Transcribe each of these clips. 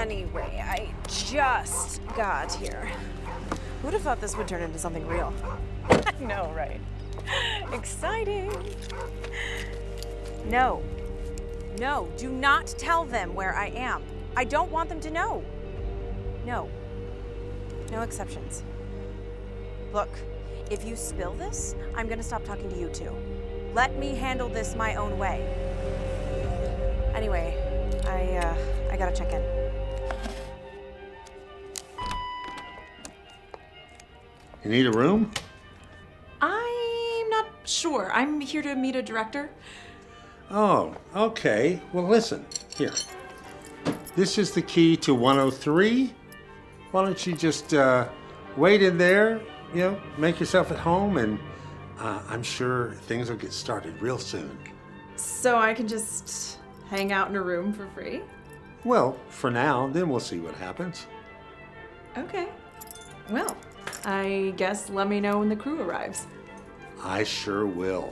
Anyway, I just got here. Who'd have thought this would turn into something real? I know, right? Exciting. No. No, do not tell them where I am. I don't want them to know. No. No exceptions. Look, if you spill this, I'm gonna stop talking to you two. Let me handle this my own way. Anyway, I gotta check in. You need a room? I'm not sure. I'm here to meet a director. Oh, okay. Well, listen, here. This is the key to 103. Why don't you just wait in there, make yourself at home, and I'm sure things will get started real soon. So I can just hang out in a room for free? Well, for now, then we'll see what happens. Okay. Well, I guess let me know when the crew arrives. I sure will.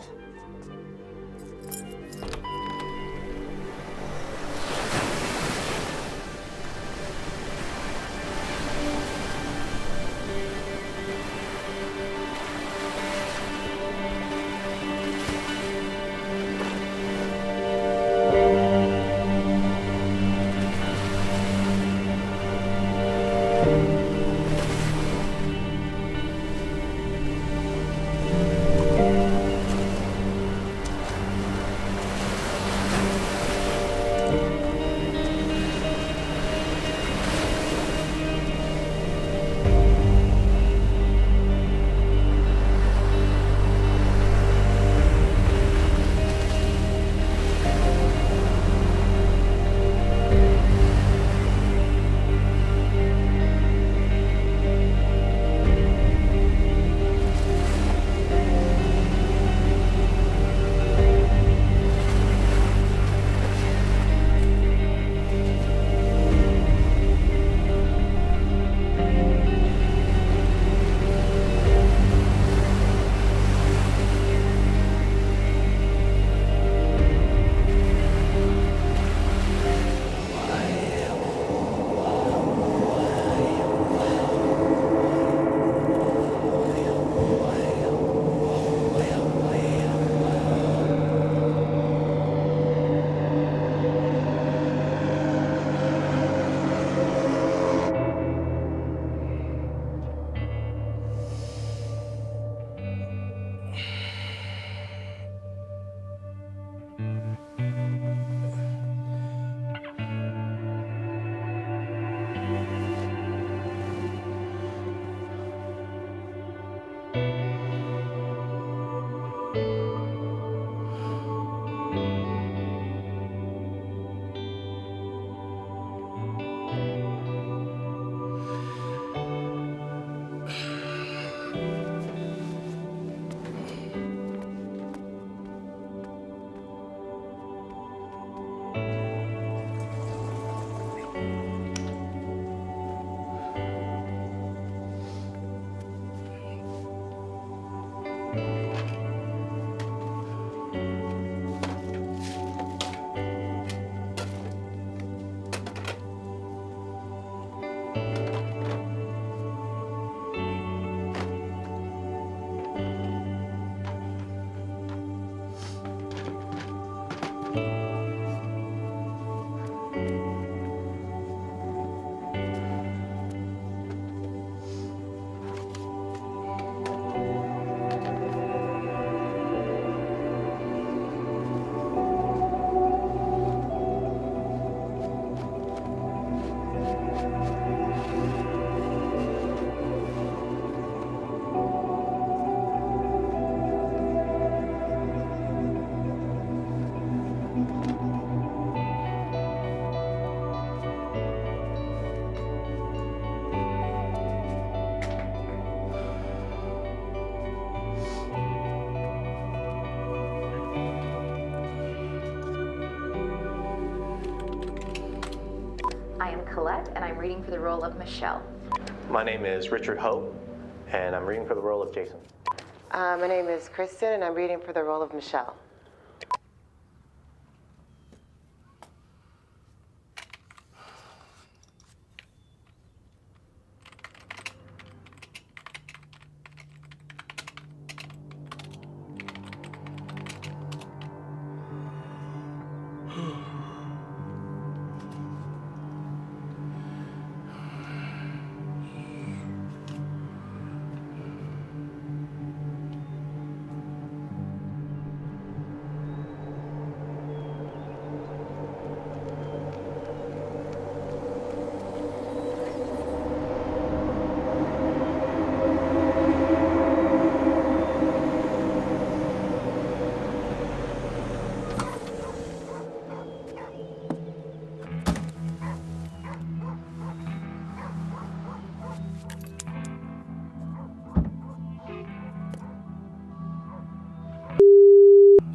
Colette, and I'm reading for the role of Michelle. My name is Richard Ho, and I'm reading for the role of Jason. My name is Kristen, and I'm reading for the role of Michelle.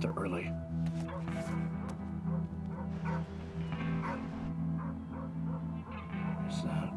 They're early. What's that?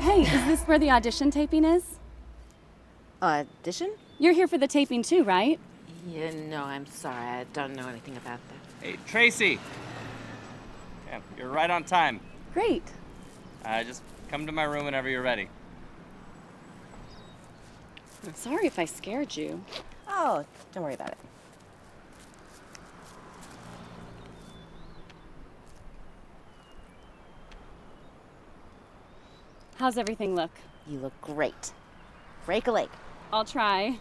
Hey, is this where the audition taping is? Audition? You're here for the taping too, right? Yeah, no, I'm sorry. I don't know anything about that. Hey, Tracy! Yeah, you're right on time. Great. Just come to my room whenever you're ready. I'm sorry if I scared you. Oh, don't worry about it. How's everything look? You look great. Break a leg. I'll try.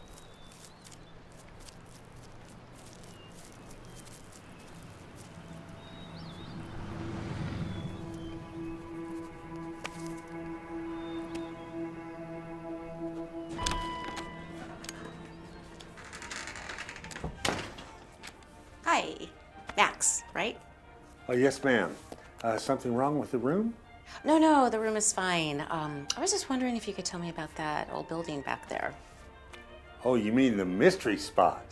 Hi, Max, right? Oh, yes, ma'am. Something wrong with the room? No, the room is fine. I was just wondering if you could tell me about that old building back there. Oh, you mean the mystery spot?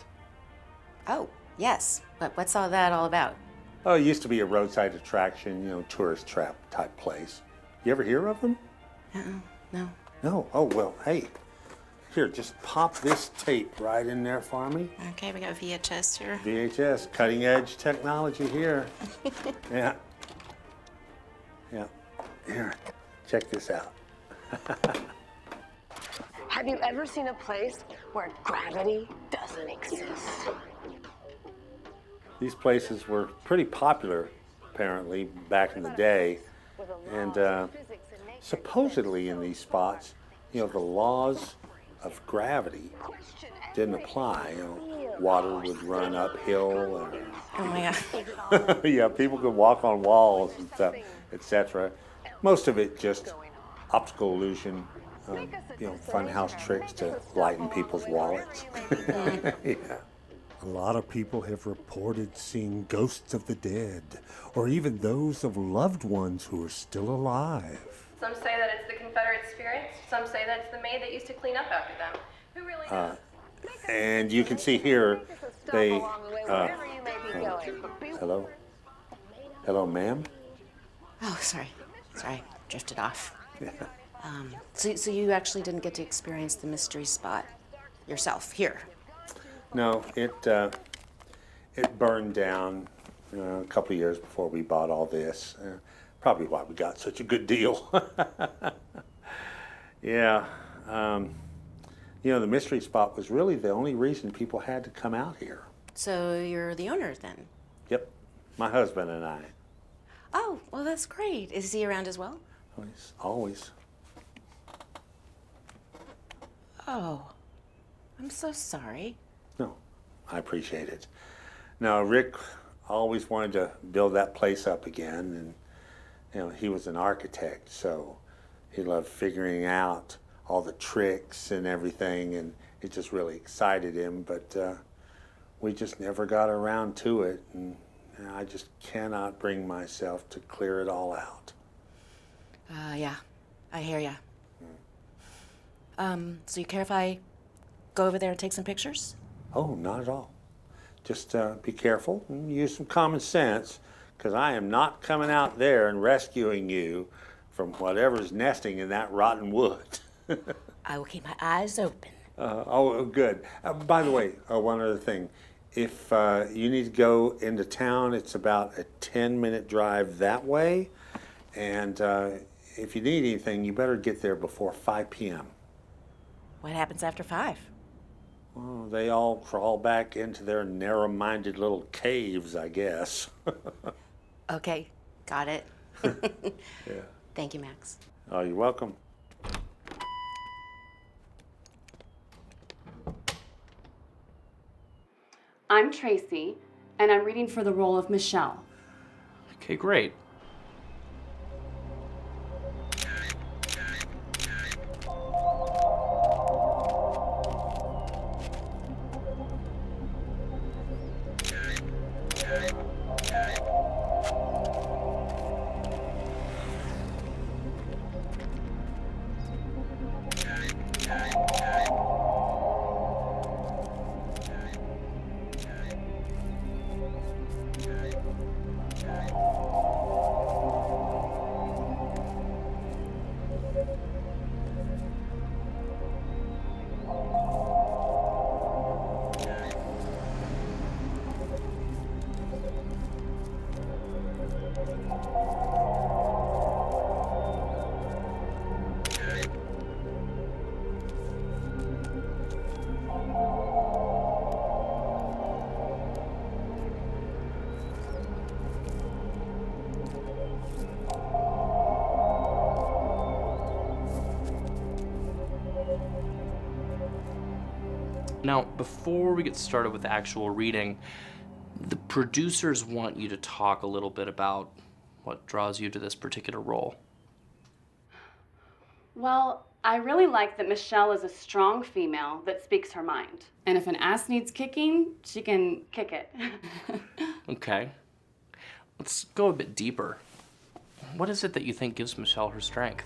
Oh, yes. But what's all that all about? Oh, it used to be a roadside attraction, tourist trap type place. You ever hear of them? No. No? Oh, well, hey. Here, just pop this tape right in there for me. Okay, we got VHS here. VHS, cutting edge technology here. Yeah. Yeah. Here, check this out. Have you ever seen a place where gravity doesn't exist? These places were pretty popular, apparently, back in the day. And supposedly in these spots, the laws of gravity didn't apply. water would run uphill. Oh my God. Yeah, people could walk on walls and stuff, etc. Most of it just optical illusion, funhouse tricks to lighten people's wallets. Yeah. A lot of people have reported seeing ghosts of the dead, or even those of loved ones who are still alive. Some say that it's the Confederate spirits. Some say that it's the maid that used to clean up after them. Who really knows? And you can see here, they, hello? Hello, ma'am? Oh, sorry, drifted off. So you actually didn't get to experience the mystery spot yourself here? No, it burned down a couple of years before we bought all this. Probably why we got such a good deal. Yeah. The mystery spot was really the only reason people had to come out here. So you're the owner then? Yep, my husband and I. Oh, well, that's great. Is he around as well? Always. Oh, I'm so sorry. No, I appreciate it. Now, Rick always wanted to build that place up again, and he was an architect, so he loved figuring out all the tricks and everything, and it just really excited him, but we just never got around to it, and I just cannot bring myself to clear it all out. Yeah, I hear ya. So you care if I go over there and take some pictures? Oh, not at all. Just be careful and use some common sense, because I am not coming out there and rescuing you from whatever's nesting in that rotten wood. I will keep my eyes open. Good. By the way, one other thing. If you need to go into town, it's about a 10-minute drive that way. And if you need anything, you better get there before 5 p.m. What happens after 5? Well, they all crawl back into their narrow-minded little caves, I guess. Okay, got it. Yeah. Thank you, Max. Oh, you're welcome. I'm Tracy, and I'm reading for the role of Michelle. Okay, great. Now, before we get started with the actual reading, the producers want you to talk a little bit about what draws you to this particular role. Well, I really like that Michelle is a strong female that speaks her mind. And if an ass needs kicking, she can kick it. Okay. Let's go a bit deeper. What is it that you think gives Michelle her strength?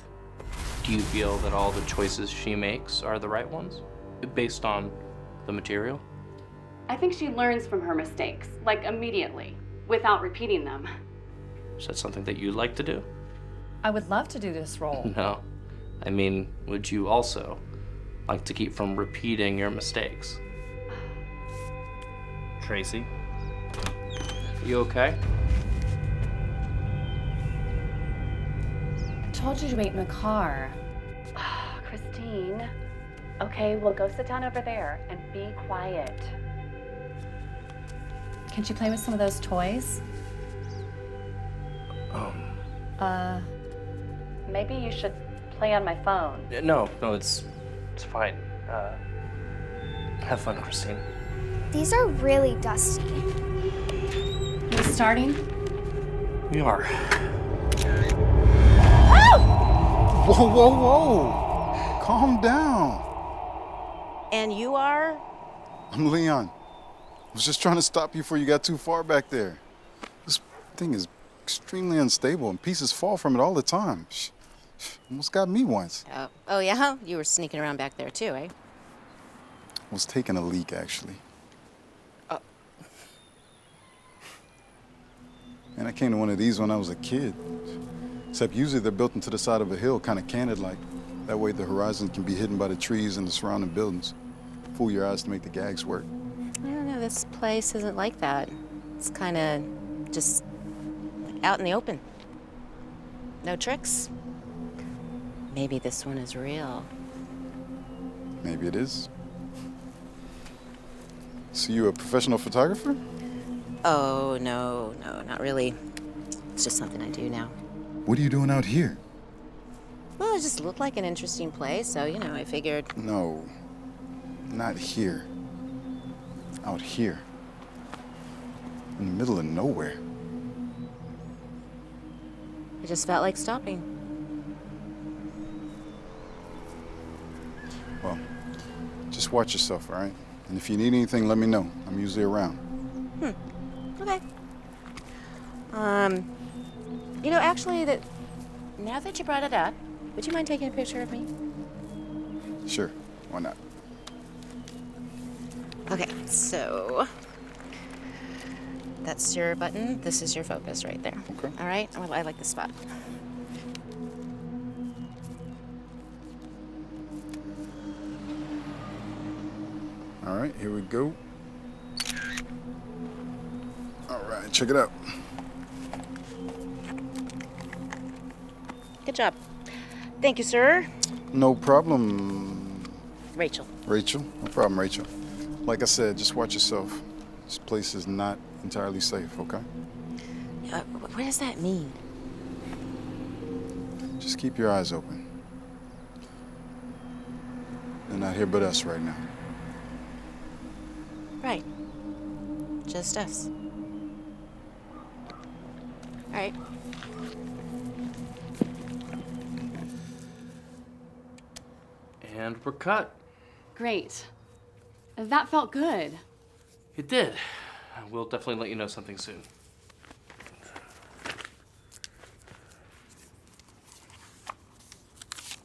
Do you feel that all the choices she makes are the right ones, based on the material? I think she learns from her mistakes, like immediately, without repeating them. Is that something that you'd like to do? I would love to do this role. No. I mean, would you also like to keep from repeating your mistakes? Tracy? You okay? I told you to wait in the car. Christine, okay, we'll go sit down over there and be quiet. Can't you play with some of those toys? Maybe you should play on my phone. No, it's fine. Have fun, Christine. These are really dusty. We starting? We are. Whoa, whoa, whoa! Calm down. And you are? I'm Leon. I was just trying to stop you before you got too far back there. This thing is extremely unstable and pieces fall from it all the time. Almost got me once. Oh yeah? You were sneaking around back there too, eh? Was taking a leak, actually. Oh. And I came to one of these when I was a kid. Except usually they're built into the side of a hill, kind of canted-like. That way the horizon can be hidden by the trees and the surrounding buildings. Fool your eyes to make the gags work. I don't know, this place isn't like that. It's kind of just out in the open. No tricks. Maybe this one is real. Maybe it is. So you a professional photographer? Oh, no, not really. It's just something I do now. What are you doing out here? Well, it just looked like an interesting place, so, I figured. No, not here. Out here. In the middle of nowhere. I just felt like stopping. Well, just watch yourself, all right? And if you need anything, let me know. I'm usually around. Okay. Actually, now that you brought it up, would you mind taking a picture of me? Sure, why not? Okay, so that's your button. This is your focus right there. Okay. All right? I like this spot. All right, here we go. All right, check it out. Good job. Thank you, sir. No problem. Rachel. Rachel? No problem, Rachel. Like I said, just watch yourself. This place is not entirely safe, okay? What does that mean? Just keep your eyes open. They're not here but us right now. Right. Just us. All right. And we're cut. Great. That felt good. It did. We'll definitely let you know something soon.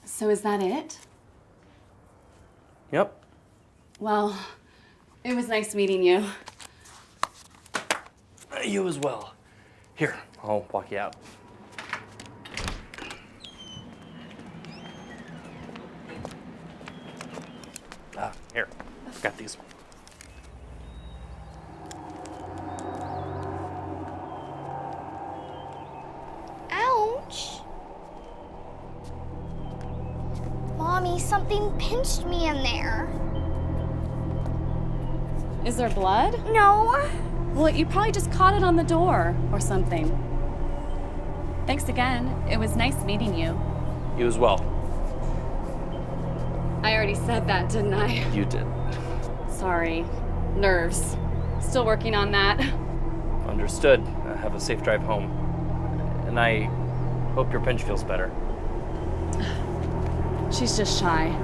So is that it? Yep. Well, it was nice meeting you. You as well. Here, I'll walk you out. Here, got these. Ouch! Mommy, something pinched me in there. Is there blood? No. Well, you probably just caught it on the door or something. Thanks again. It was nice meeting you. You as well. I already said that, didn't I? You did. Sorry. Nerves. Still working on that. Understood. Have a safe drive home. And I hope your pinch feels better. She's just shy.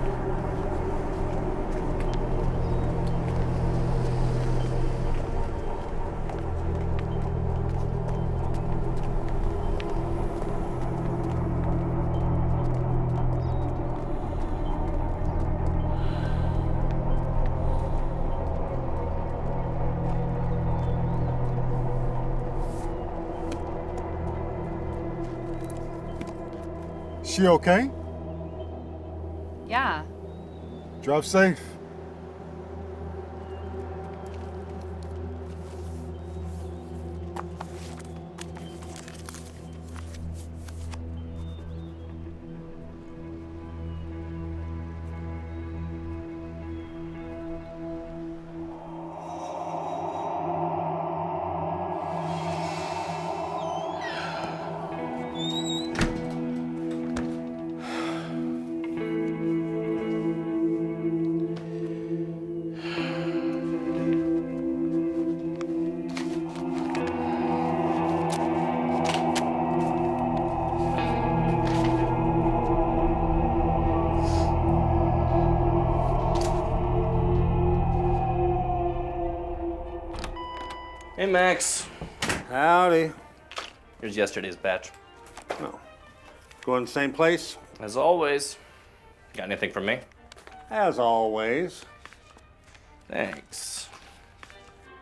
She okay? Yeah. Drive safe. Hey, Max. Howdy. Here's yesterday's batch. Oh. Going the same place? As always. Got anything from me? As always. Thanks.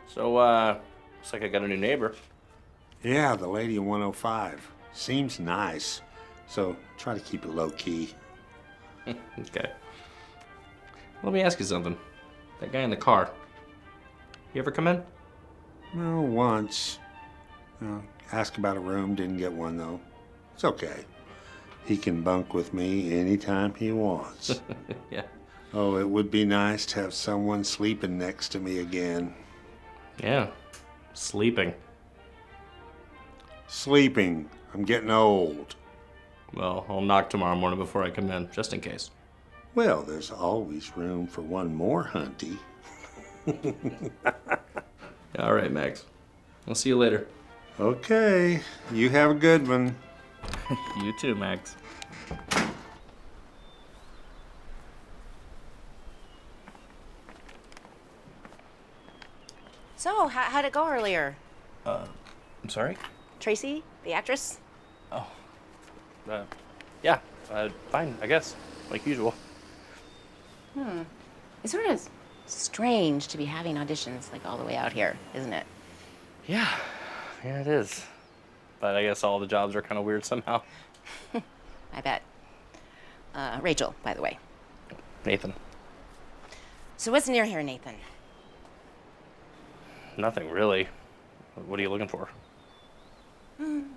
So, looks like I got a new neighbor. Yeah, the lady in 105. Seems nice. So try to keep it low key. Okay. Let me ask you something. That guy in the car. You ever come in? No, once. Ask about a room, didn't get one though. It's okay. He can bunk with me anytime he wants. Yeah. Oh, it would be nice to have someone sleeping next to me again. Yeah. Sleeping. Sleeping. I'm getting old. Well, I'll knock tomorrow morning before I come in, just in case. Well, there's always room for one more, Hunty. All right, Max. I'll see you later. Okay. You have a good one. You too, Max. So, how'd it go earlier? I'm sorry? Tracy, the actress? Oh. Yeah. Fine, I guess. Like usual. It's sort of strange to be having auditions like all the way out here, isn't it? Yeah. Yeah, it is. But I guess all the jobs are kind of weird somehow. I bet. Rachel, by the way. Nathan. So what's near here, Nathan? Nothing really. What are you looking for?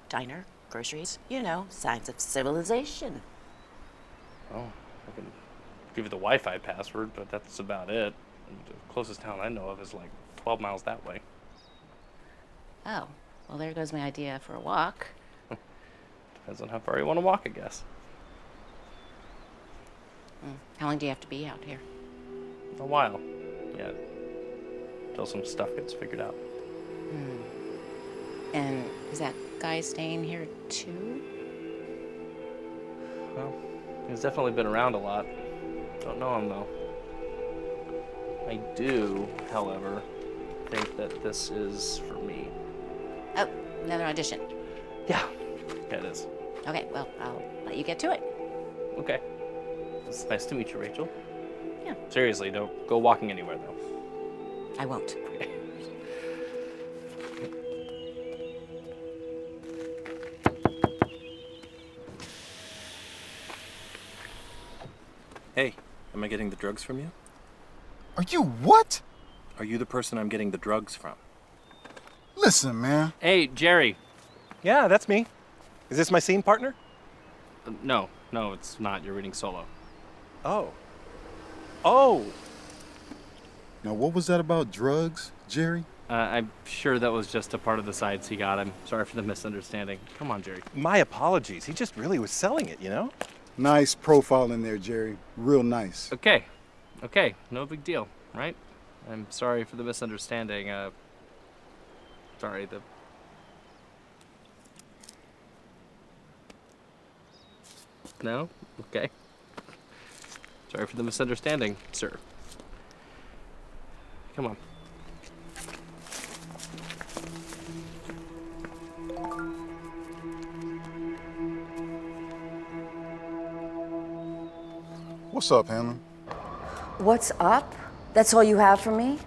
Diner, groceries, signs of civilization. Oh, I can give you the Wi-Fi password, but that's about it. The closest town I know of is like 12 miles that way. Oh, well, there goes my idea for a walk. Depends on how far you want to walk, I guess. How long do you have to be out here? A while. Yeah. Till some stuff gets figured out. And is that guy staying here too? Well, he's definitely been around a lot. Don't know him though. I do, however, think that this is for me. Oh, another audition. Yeah, it is. Okay, well, I'll let you get to it. Okay. It's nice to meet you, Rachel. Yeah. Seriously, don't go walking anywhere though. I won't. Okay. Hey, am I getting the drugs from you? Are you what? Are you the person I'm getting the drugs from? Listen, man. Hey, Jerry. Yeah, that's me. Is this my scene partner? No, it's not. You're reading solo. Oh. Oh! Now, what was that about drugs, Jerry? I'm sure that was just a part of the sides he got. I'm sorry for the misunderstanding. Come on, Jerry. My apologies. He just really was selling it, you know? Nice profile in there, Jerry. Real nice. Okay, no big deal, right? I'm sorry for the misunderstanding. Sorry, No? Okay. Sorry for the misunderstanding, sir. Come on. What's up, Hanlon? What's up? That's all you have for me?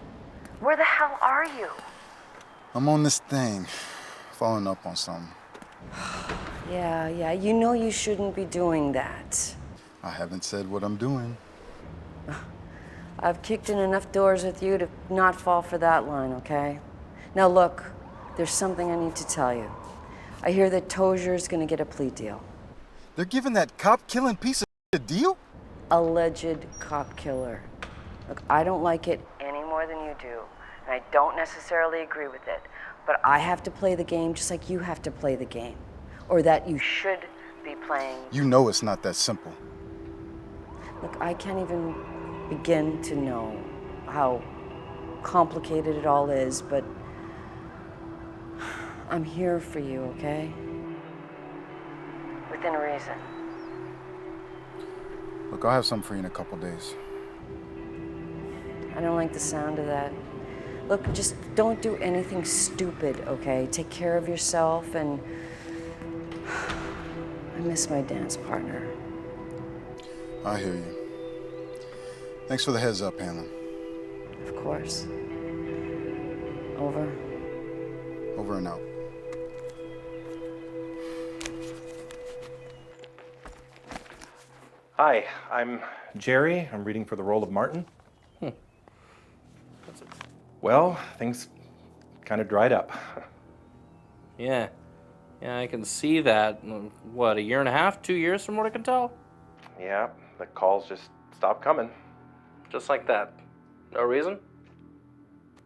Where the hell are you? I'm on this thing, following up on something. Yeah, you know you shouldn't be doing that. I haven't said what I'm doing. I've kicked in enough doors with you to not fall for that line, okay? Now look, there's something I need to tell you. I hear that Tozier's gonna get a plea deal. They're giving that cop-killing piece of a deal? Alleged cop killer. Look, I don't like it any more than you do, and I don't necessarily agree with it, but I have to play the game just like you have to play the game, or that you should be playing. You know it's not that simple. Look, I can't even begin to know how complicated it all is, but I'm here for you, okay? Within reason. Look, I'll have something for you in a couple days. I don't like the sound of that. Look, just don't do anything stupid, okay? Take care of yourself, and I miss my dance partner. I hear you. Thanks for the heads up, Hanlon. Of course. Over. Over and out. Hi, I'm Jerry. I'm reading for the role of Martin. Well, things kind of dried up. Yeah. Yeah, I can see that. What, a year and a half, 2 years from what I can tell? Yeah, the calls just stopped coming. Just like that. No reason?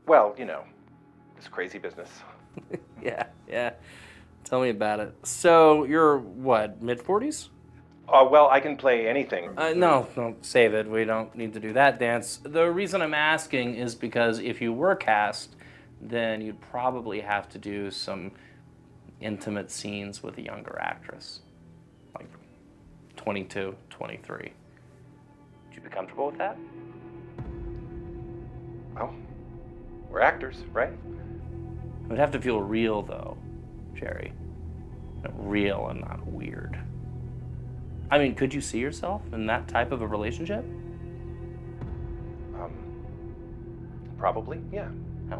Well, you know, this crazy business. Yeah. Tell me about it. So, you're what, mid-40s? Well, I can play anything. No, save it. We don't need to do that dance. The reason I'm asking is because if you were cast, then you'd probably have to do some intimate scenes with a younger actress. Like 22, 23. Would you be comfortable with that? Well, we're actors, right? It would have to feel real, though, Jerry. Real and not weird. I mean, could you see yourself in that type of a relationship? Probably, yeah.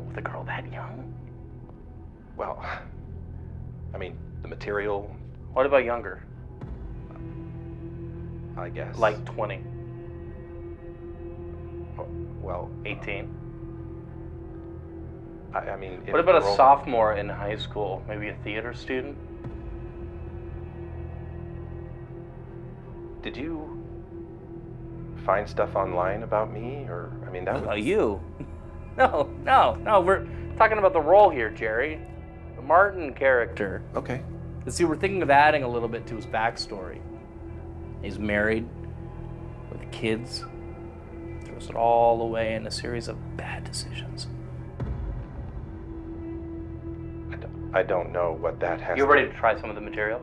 With a girl that young? Well, I mean, the material. What about younger? I guess. Like 20? Well, 18? I mean... What about a sophomore in high school? Maybe a theater student? Did you find stuff online about me, or, I mean, that was... About you? No, we're talking about the role here, Jerry. The Martin character. Okay. See, we're thinking of adding a little bit to his backstory. He's married, with kids, throws it all away in a series of bad decisions. I don't know what that has You ready to try some of the material?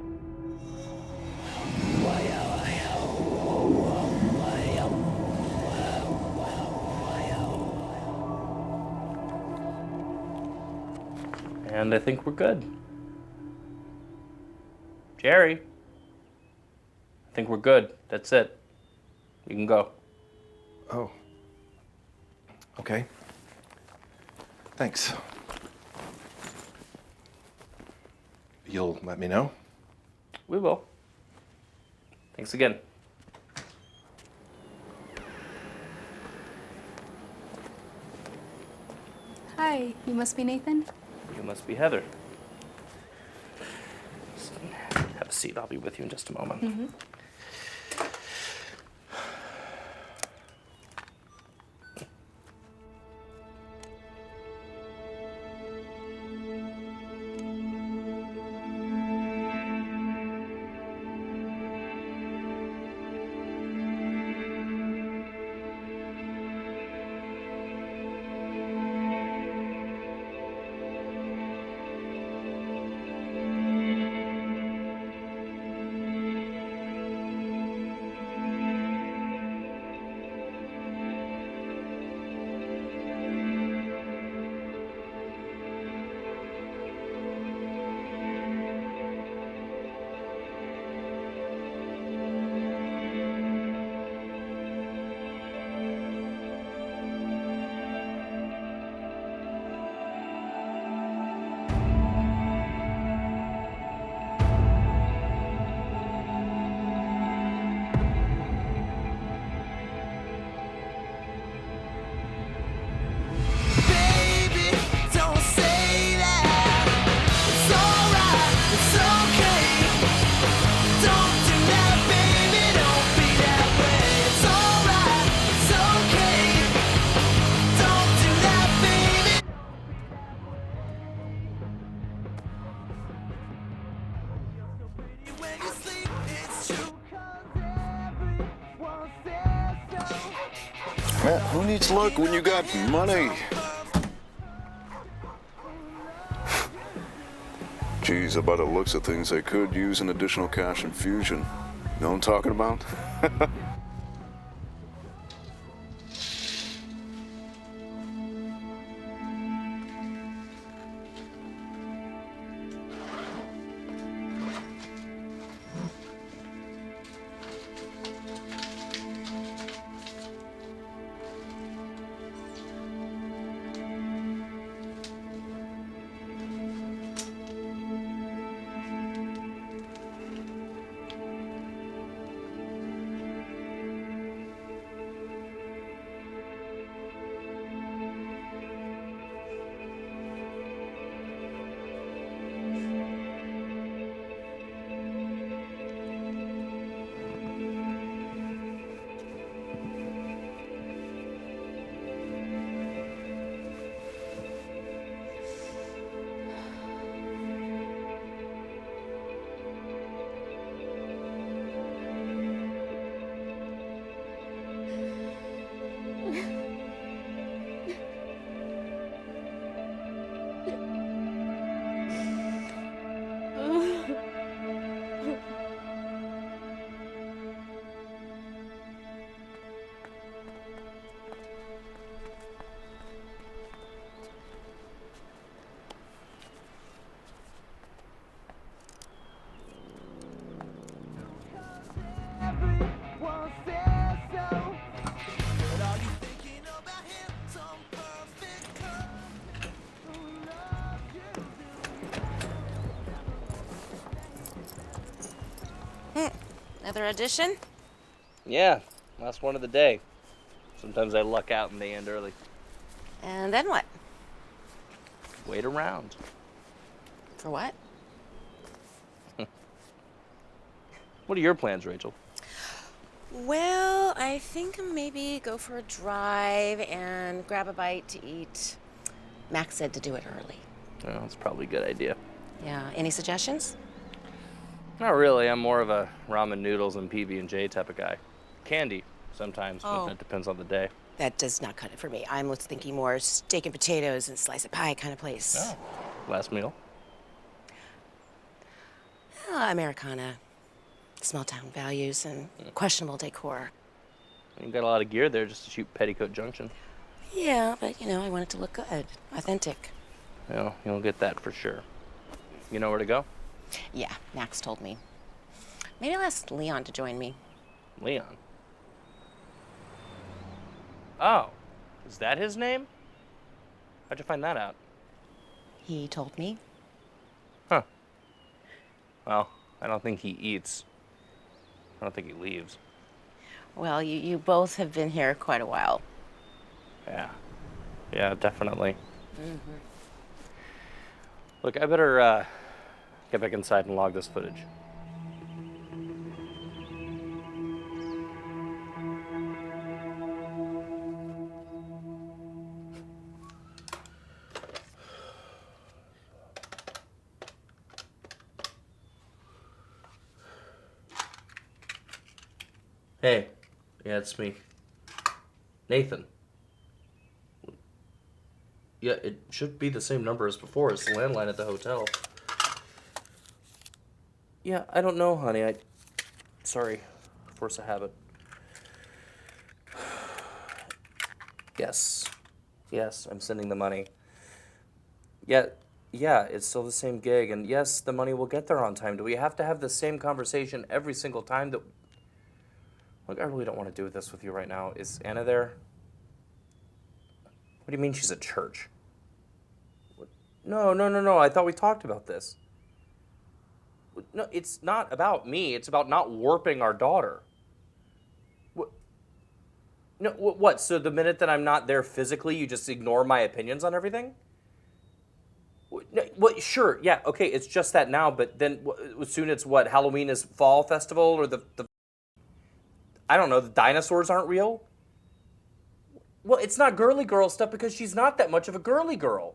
And I think we're good. Jerry, I think we're good. That's it. You can go. Oh. Okay. Thanks. You'll let me know? We will. Thanks again. Hi, you must be Nathan? You must be Heather. Have a seat. I'll be with you in just a moment. Mm-hmm. Man, who needs luck when you got money? Geez, by the looks of things, they could use an additional cash infusion. Know what I'm talking about? Another audition? Yeah, last one of the day. Sometimes I luck out and they end early. And then what? Wait around. For what? What are your plans, Rachel? Well, I think maybe go for a drive and grab a bite to eat. Max said to do it early. Oh, that's probably a good idea. Yeah, any suggestions? Not really. I'm more of a ramen noodles and PB&J type of guy. Candy sometimes, but it depends on the day. That does not cut it for me. I'm thinking more steak and potatoes and slice of pie kind of place. Oh, last meal? Americana. Small town values and questionable decor. You got a lot of gear there just to shoot Petticoat Junction. Yeah, but I want it to look good, authentic. Well, you'll get that for sure. You know where to go? Yeah, Max told me. Maybe I'll ask Leon to join me. Leon? Oh, is that his name? How'd you find that out? He told me. Huh. Well, I don't think he eats. I don't think he leaves. Well, you both have been here quite a while. Yeah. Yeah, definitely. Mm-hmm. Look, I better get back inside and log this footage. Hey, yeah, it's me. Nathan. Yeah, it should be the same number as before. It's the landline at the hotel. Yeah, I don't know, honey. Sorry. Force of habit. Yes. Yes, I'm sending the money. Yeah, it's still the same gig. And yes, the money will get there on time. Do we have to have the same conversation every single time that... Look, I really don't want to do this with you right now. Is Anna there? What do you mean she's at church? No. I thought we talked about this. No, it's not about me. It's about not warping our daughter. What? No, what? So the minute that I'm not there physically, you just ignore my opinions on everything? What? Sure, yeah, okay, it's just that now, but then soon it's what? Halloween is fall festival or the I don't know, the dinosaurs aren't real? Well, it's not girly girl stuff because she's not that much of a girly girl.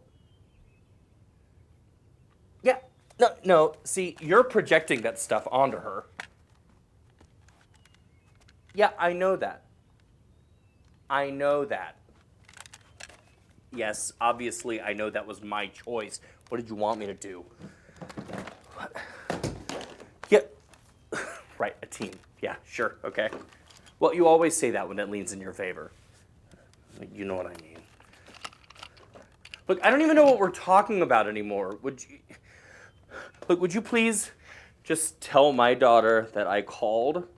Yeah, no, see, you're projecting that stuff onto her. Yeah, I know that. Yes, obviously, I know that was my choice. What did you want me to do? What? Yeah, right, a team. Yeah, sure, okay. Well, you always say that when it leans in your favor. You know what I mean. Look, I don't even know what we're talking about anymore. Would you please just tell my daughter that I called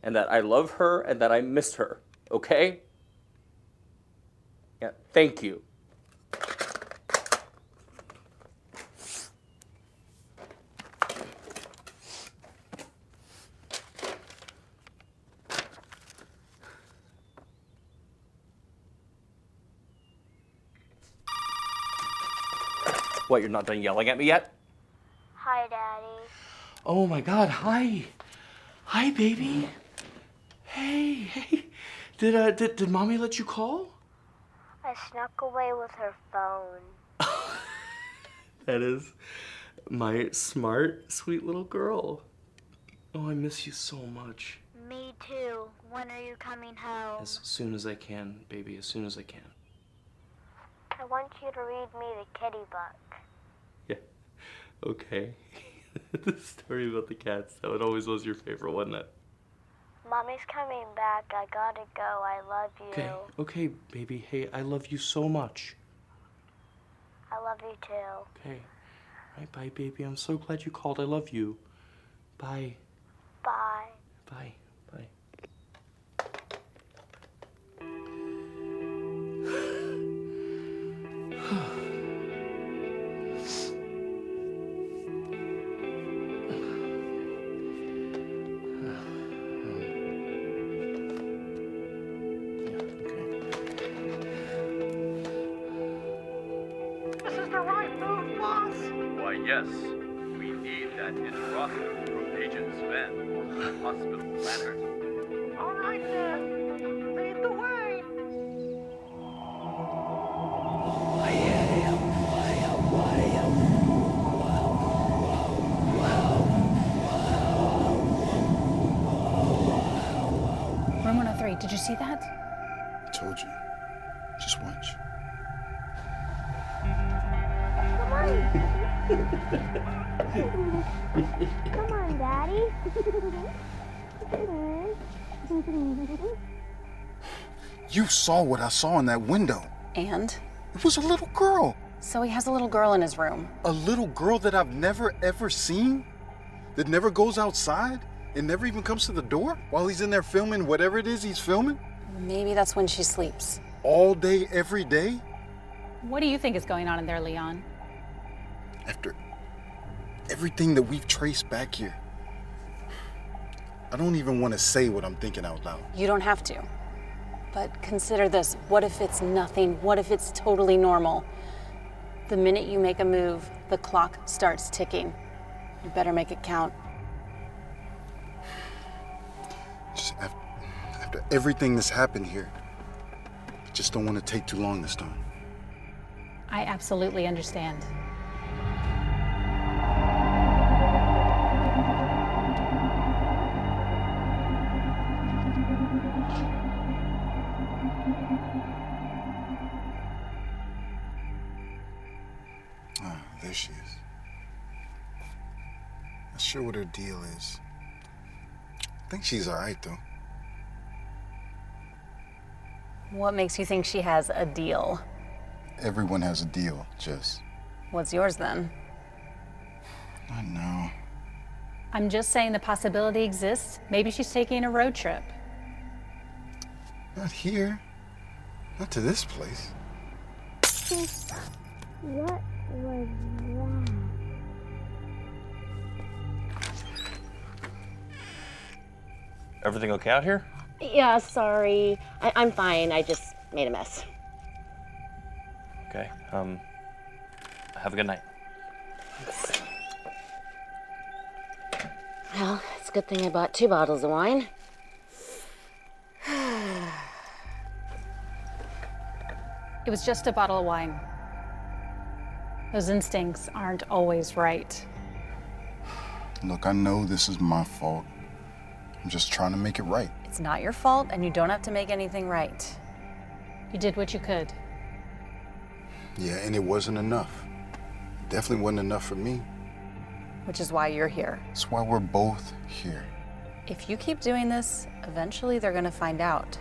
and that I love her and that I miss her, okay? Yeah, thank you. What, you're not done yelling at me yet? Hi, Daddy. Oh my God, hi. Hi, baby. Hey. Did Mommy let you call? I snuck away with her phone. That is my smart, sweet little girl. Oh, I miss you so much. Me too. When are you coming home? As soon as I can, baby, as soon as I can. I want you to read me the kitty book. Yeah, okay. The story about the cats, that one always was your favorite, wasn't it? Mommy's coming back. I gotta go. I love you. Okay, baby. Hey, I love you so much. I love you too. Okay. All right, bye, baby. I'm so glad you called. I love you. Bye. Bye. Bye. Bye. Yes, we need that interruption from Agent Sven, hospital planner. All right, then. Lead the way. Room 103, did you see that? I told you. Just watch. Come on, Daddy. You saw what I saw in that window. And? It was a little girl. So he has a little girl in his room. A little girl that I've never ever seen? That never goes outside? And never even comes to the door while he's in there filming whatever it is he's filming? Maybe that's when she sleeps. All day, every day? What do you think is going on in there, Leon? After everything that we've traced back here, I don't even want to say what I'm thinking out loud. You don't have to. But consider this. What if it's nothing? What if it's totally normal? The minute you make a move, the clock starts ticking. You better make it count. Just after everything that's happened here, I just don't want to take too long this time. I absolutely understand. There she is. Not sure what her deal is. I think she's all right, though. What makes you think she has a deal? Everyone has a deal, Jess. What's yours then? I know. I'm just saying the possibility exists. Maybe she's taking a road trip. Not here. Not to this place. What was that? Everything okay out here? Yeah, sorry. I'm fine. I just made a mess. Okay. Have a good night. Well, it's a good thing I bought 2 bottles of wine. It was just a bottle of wine. Those instincts aren't always right. Look, I know this is my fault. I'm just trying to make it right. It's not your fault, and you don't have to make anything right. You did what you could. Yeah, and it wasn't enough. It definitely wasn't enough for me. Which is why you're here. That's why we're both here. If you keep doing this, eventually they're gonna find out.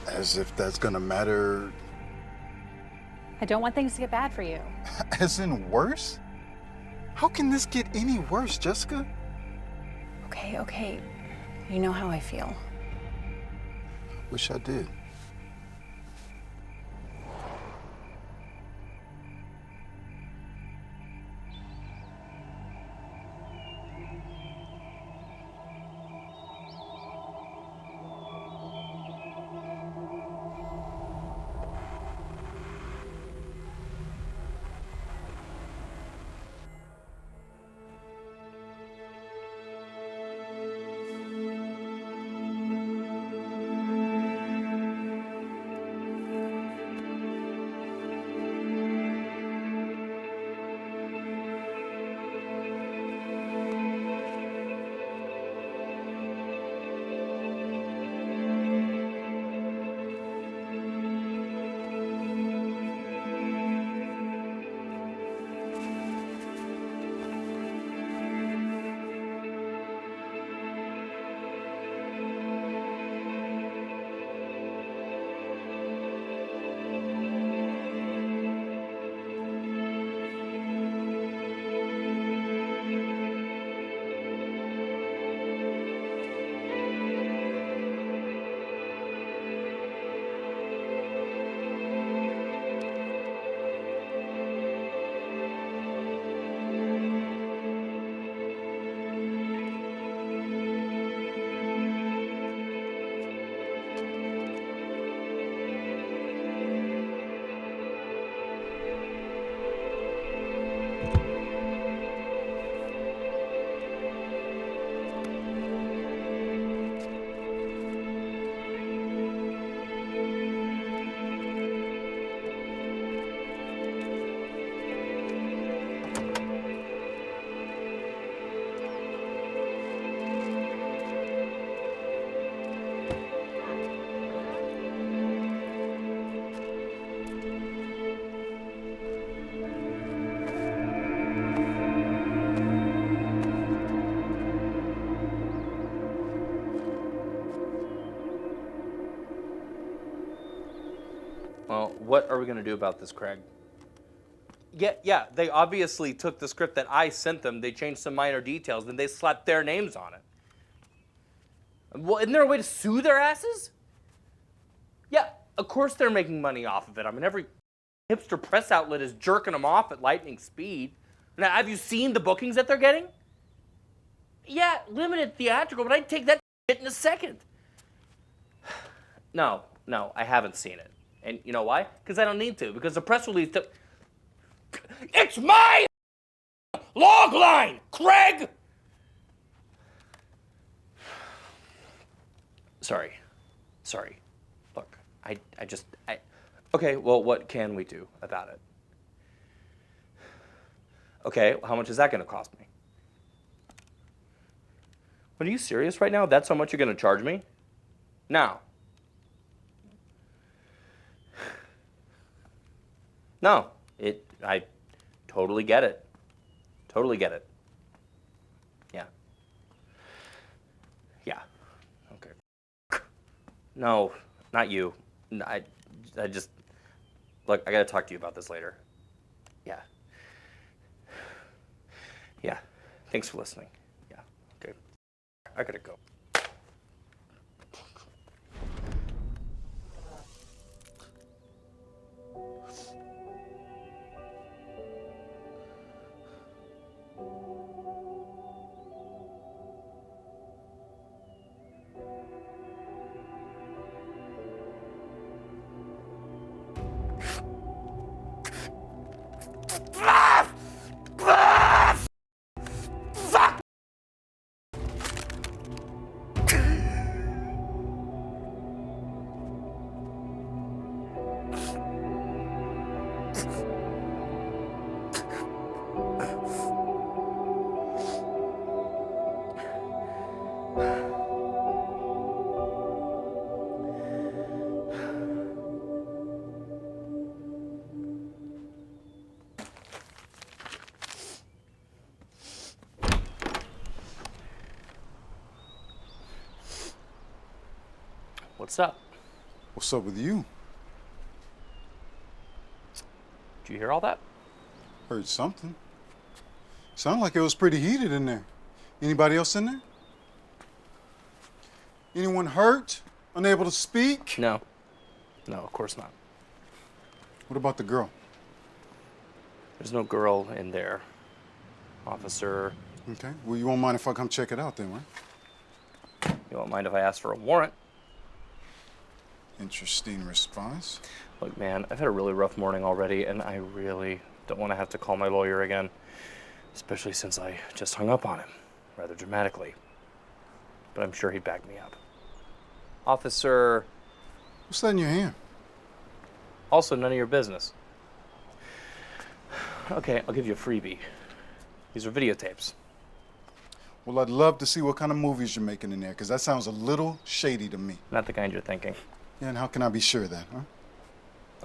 As if that's gonna matter. I don't want things to get bad for you. As in worse? How can this get any worse, Jessica? Okay. You know how I feel. Wish I did. Well, what are we gonna do about this, Craig? Yeah, they obviously took the script that I sent them, they changed some minor details, then they slapped their names on it. Well, isn't there a way to sue their asses? Yeah, of course they're making money off of it. I mean, every hipster press outlet is jerking them off at lightning speed. Now, have you seen the bookings that they're getting? Yeah, limited theatrical, but I'd take that shit in a second. No, I haven't seen it. And you know why? Because I don't need to, because the press release... It's my log line, Craig! Sorry. Look, I okay, well, what can we do about it? Okay, how much is that gonna cost me? Are you serious right now? That's how much you're gonna charge me? Now. No, I totally get it. Totally get it. Yeah. Okay. No, not you. I just, look, I gotta talk to you about this later. Yeah. Thanks for listening. Yeah, okay. I gotta go. What's up? What's up with you? Did you hear all that? Heard something. Sounded like it was pretty heated in there. Anybody else in there? Anyone hurt? Unable to speak? No, of course not. What about the girl? There's no girl in there, officer. Okay, well, you won't mind if I come check it out then, right? You won't mind if I ask for a warrant? Interesting response. Look, man, I've had a really rough morning already, and I really don't want to have to call my lawyer again, especially since I just hung up on him, rather dramatically. But I'm sure he'd back me up. Officer... What's that in your hand? Also, none of your business. Okay, I'll give you a freebie. These are videotapes. Well, I'd love to see what kind of movies you're making in there, because that sounds a little shady to me. Not the kind you're thinking. Yeah, and how can I be sure of that, huh?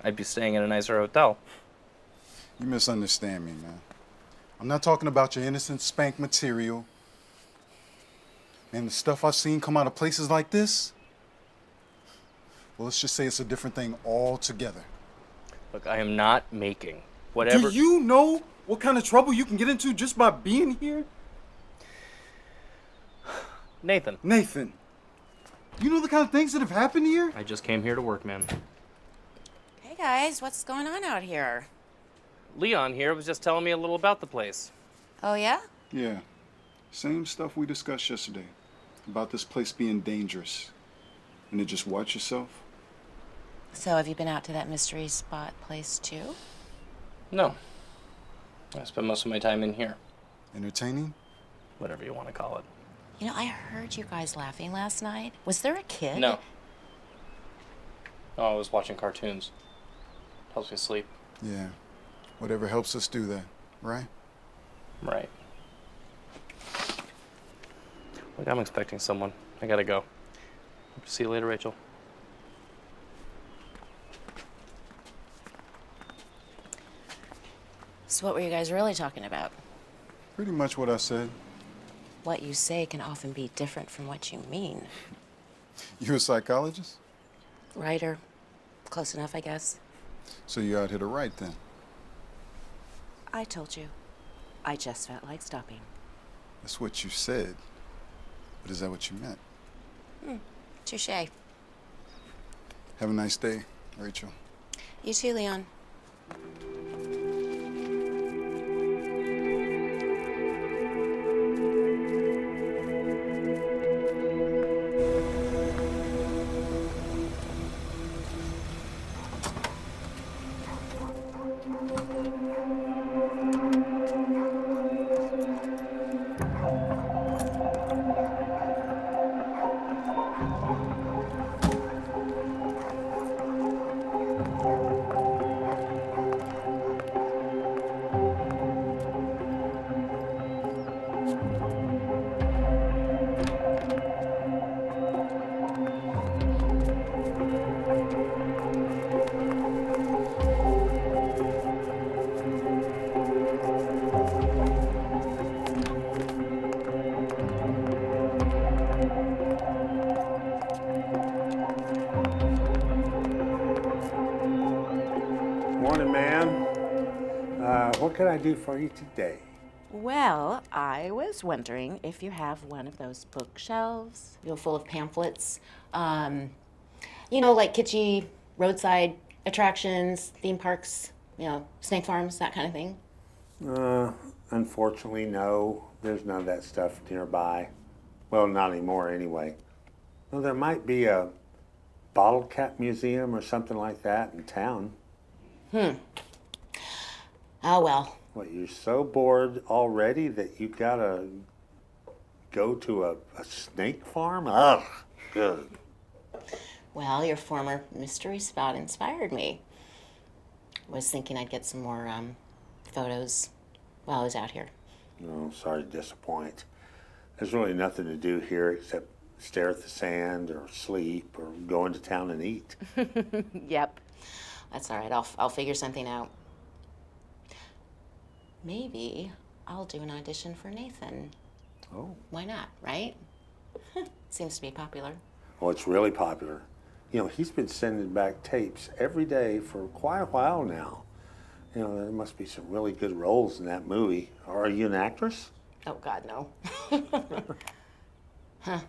I'd be staying in a nicer hotel. You misunderstand me, man. I'm not talking about your innocent spank material. Man, the stuff I've seen come out of places like this, well, let's just say it's a different thing altogether. Look, I am not making whatever... Do you know what kind of trouble you can get into just by being here? Nathan. You know the kind of things that have happened here? I just came here to work, man. Hey guys, what's going on out here? Leon here was just telling me a little about the place. Oh yeah? Yeah. Same stuff we discussed yesterday. About this place being dangerous. And to just watch yourself. So have you been out to that mystery spot place too? No. I spend most of my time in here. Entertaining? Whatever you want to call it. You know, I heard you guys laughing last night. Was there a kid? No. Oh, I was watching cartoons. Helps me sleep. Yeah. Whatever helps us do that, right? Right. Look, I'm expecting someone. I gotta go. See you later, Rachel. So what were you guys really talking about? Pretty much what I said. What you say can often be different from what you mean. You a psychologist? Writer. Close enough, I guess. So you're out here to write then? I told you. I just felt like stopping. That's what you said. But is that what you meant? Touche. Have a nice day, Rachel. You too, Leon. Morning, ma'am. What can I do for you today? Well, I was wondering if you have one of those bookshelves, full of pamphlets. Like kitschy roadside attractions, theme parks, snake farms, that kind of thing. Unfortunately, no. There's none of that stuff nearby. Well, not anymore anyway. Well, there might be a bottle cap museum or something like that in town. Oh, well. What, you're so bored already that you gotta go to a snake farm? Ugh, good. Well, your former mystery spot inspired me. Was thinking I'd get some more photos while I was out here. No, sorry to disappoint. There's really nothing to do here except stare at the sand or sleep or go into town and eat. Yep. That's all right. I'll figure something out. Maybe I'll do an audition for Nathan. Oh. Why not, right? Seems to be popular. Well, it's really popular. He's been sending back tapes every day for quite a while now. There must be some really good roles in that movie. Are you an actress? Oh, God, no. Huh.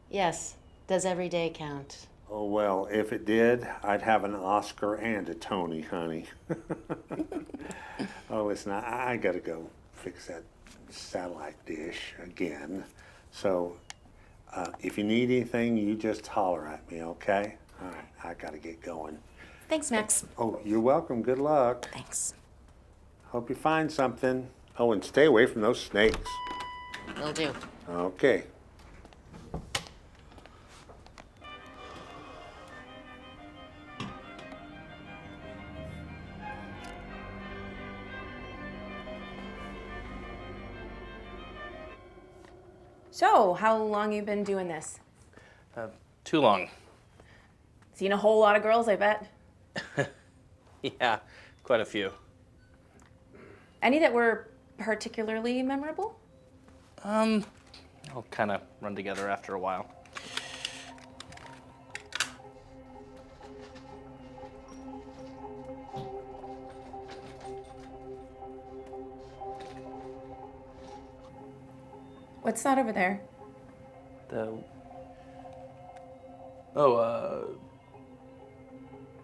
Yes. Does every day count? Oh, well, if it did, I'd have an Oscar and a Tony, honey. Oh, listen, I gotta go fix that satellite dish again. So, if you need anything, you just holler at me, okay? All right, I gotta get going. Thanks, Max. Oh, you're welcome. Good luck. Thanks. Hope you find something. Oh, and stay away from those snakes. Will do. Okay. So, how long you been doing this? Too long. Seen a whole lot of girls, I bet. Yeah, quite a few. Any that were particularly memorable? All kind of run together after a while. What's that over there?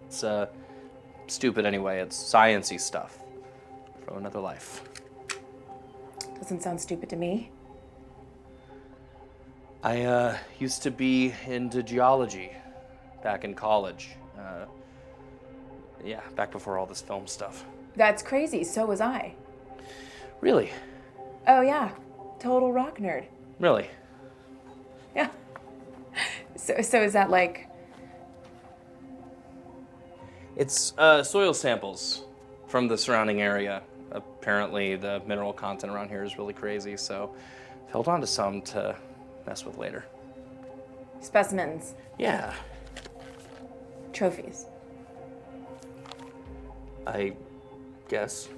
It's stupid anyway. It's science-y stuff from another life. Doesn't sound stupid to me. I used to be into geology back in college. Yeah, back before all this film stuff. That's crazy, so was I. Really? Oh yeah, total rock nerd. Really? Yeah. So is that like... It's soil samples from the surrounding area. Apparently the mineral content around here is really crazy, so I've held on to some to mess with later. Specimens? Yeah. Trophies? I guess.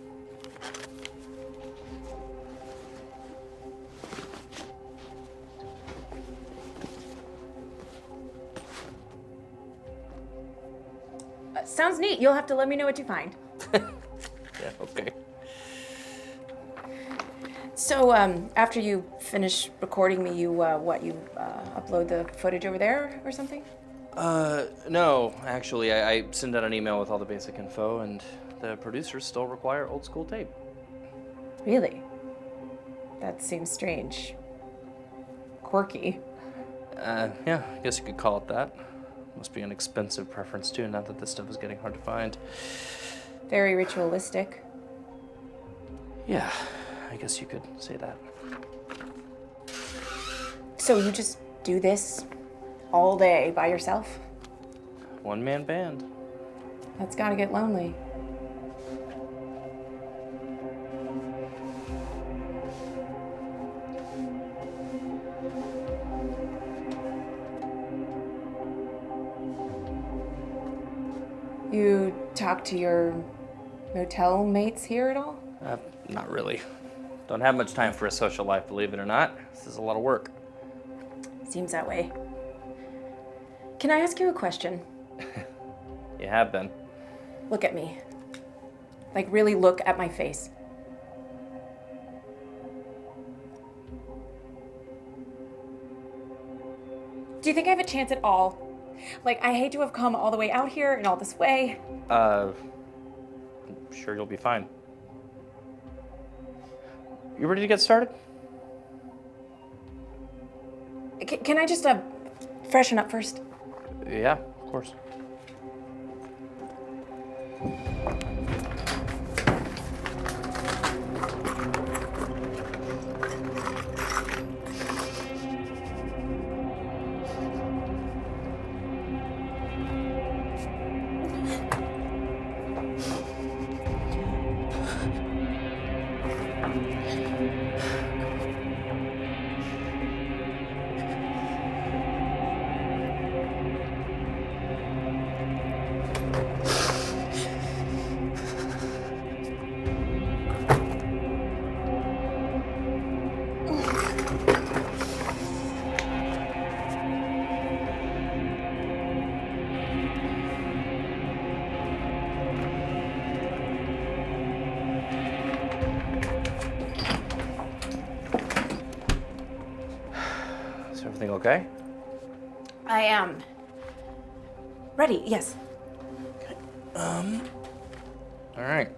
sounds neat. You'll have to let me know what you find. Yeah, okay. So, after you finish recording me, you upload the footage over there or something? No, actually, I send out an email with all the basic info, and the producers still require old school tape. Really? That seems strange. Quirky. Yeah, I guess you could call it that. Must be an expensive preference too, now that this stuff is getting hard to find. Very ritualistic. Yeah, I guess you could say that. So you just do this all day by yourself? One-man band. That's gotta get lonely. You talk to your motel mates here at all? Not really. Don't have much time for a social life, believe it or not. This is a lot of work. Seems that way. Can I ask you a question? You have been. Look at me. Like, really look at my face. Do you think I have a chance at all? Like, I hate to have come all the way out here and all this way. I'm sure you'll be fine. You ready to get started? Can I just freshen up first? Yeah, of course. Is everything okay? I am. Ready, yes. All right.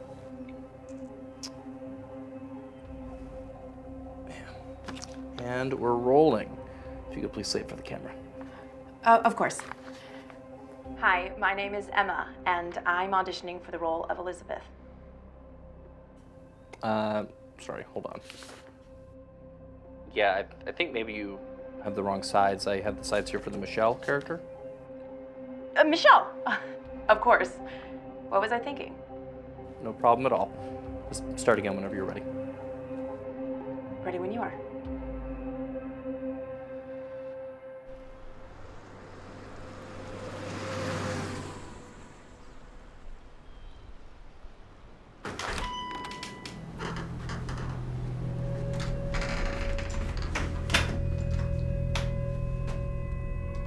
And we're rolling. If you could please say it for the camera. Of course. Hi, my name is Emma, and I'm auditioning for the role of Elizabeth. Sorry, hold on. Yeah, I think maybe you have the wrong sides. I have the sides here for the Michelle character. Michelle! Of course. What was I thinking? No problem at all. Just start again whenever you're ready. Ready when you are.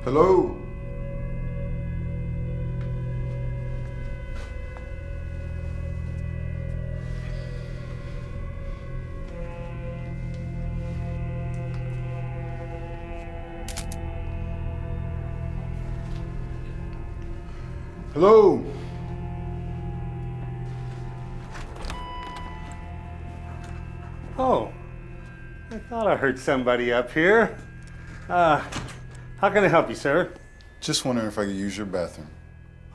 Hello? Hello? Oh, I thought I heard somebody up here. How can I help you, sir? Just wondering if I could use your bathroom.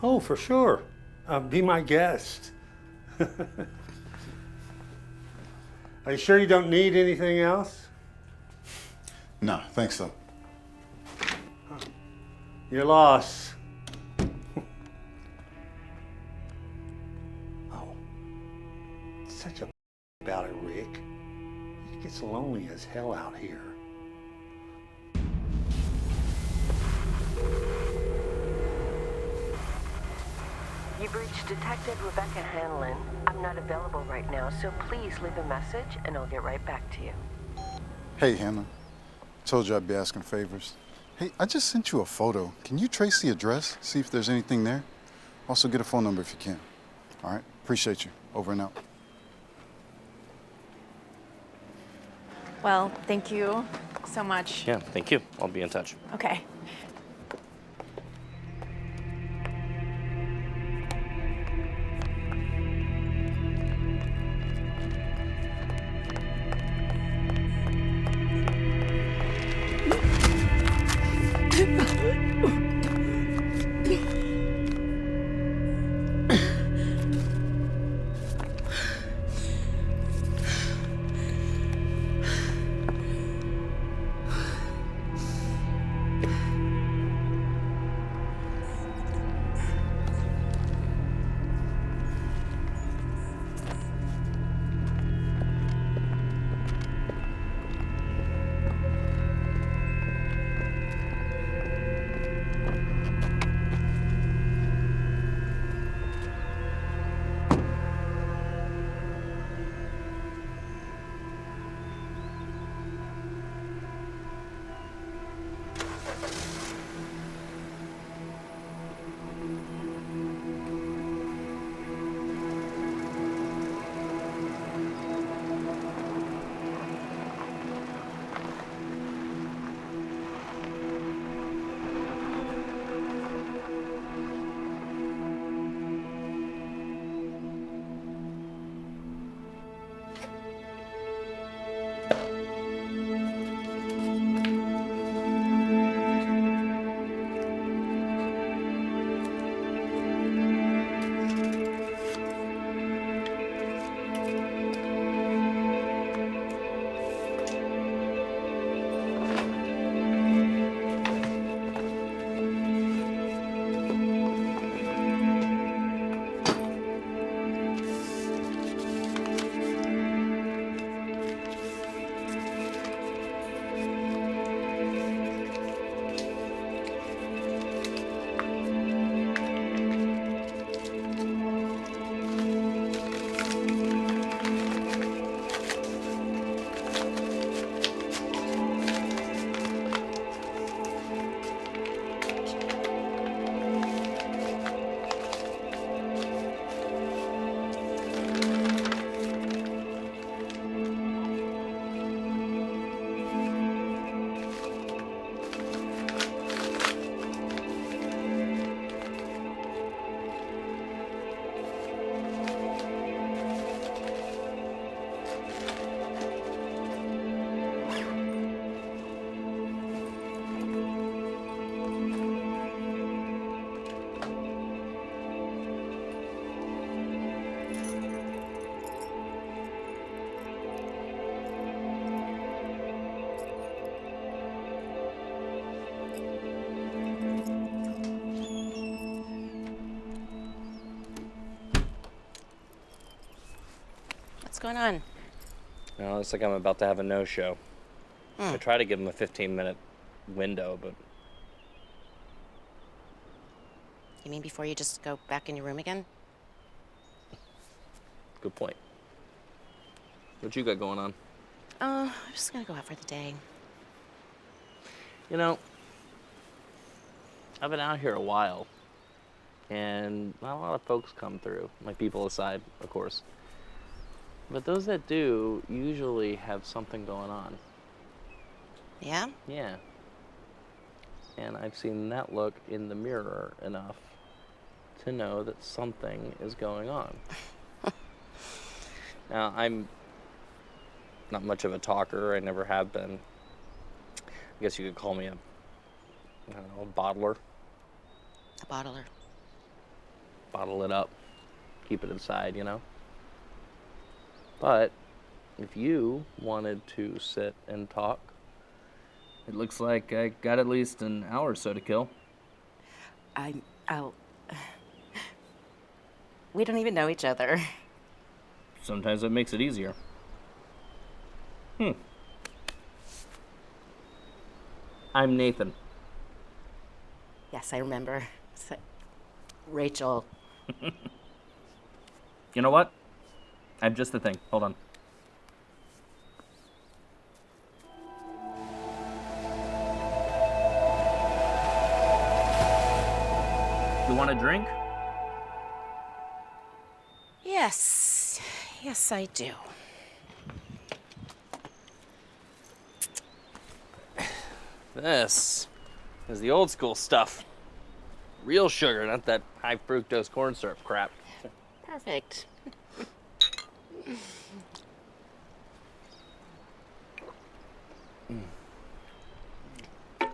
Oh, for sure. Be my guest. Are you sure you don't need anything else? No, thanks though. You're lost. Oh, such a about it, Rick. It gets lonely as hell out here. You've reached Detective Rebecca Hanlon. I'm not available right now, so please leave a message and I'll get right back to you. Hey, Hannah. Told you I'd be asking favors. Hey, I just sent you a photo. Can you trace the address? See if there's anything there? Also, get a phone number if you can. All right? Appreciate you. Over and out. Well, thank you so much. Yeah, thank you. I'll be in touch. Okay. What's going on? Well, it's like I'm about to have a no-show. Hmm. I try to give him a 15-minute window, but You mean before you just go back in your room again? good point. What you got going on? I'm just gonna go out for the day. You know, I've been out here a while, and not a lot of folks come through, my people aside, of course. But those that do usually have something going on. Yeah? Yeah. And I've seen that look in the mirror enough to know that something is going on. Now, I'm not much of a talker. I never have been. I guess you could call me I don't know, a bottler. A bottler. Bottle it up. Keep it inside, you know? But if you wanted to sit and talk, it looks like I got at least an hour or so to kill. I'll... We don't even know each other. Sometimes that makes it easier. I'm Nathan. Yes, I remember. Rachel. You know what? I'm just the thing. Hold on. You want a drink? Yes. Yes, I do. This is the old school stuff. Real sugar, not that high fructose corn syrup crap. Perfect.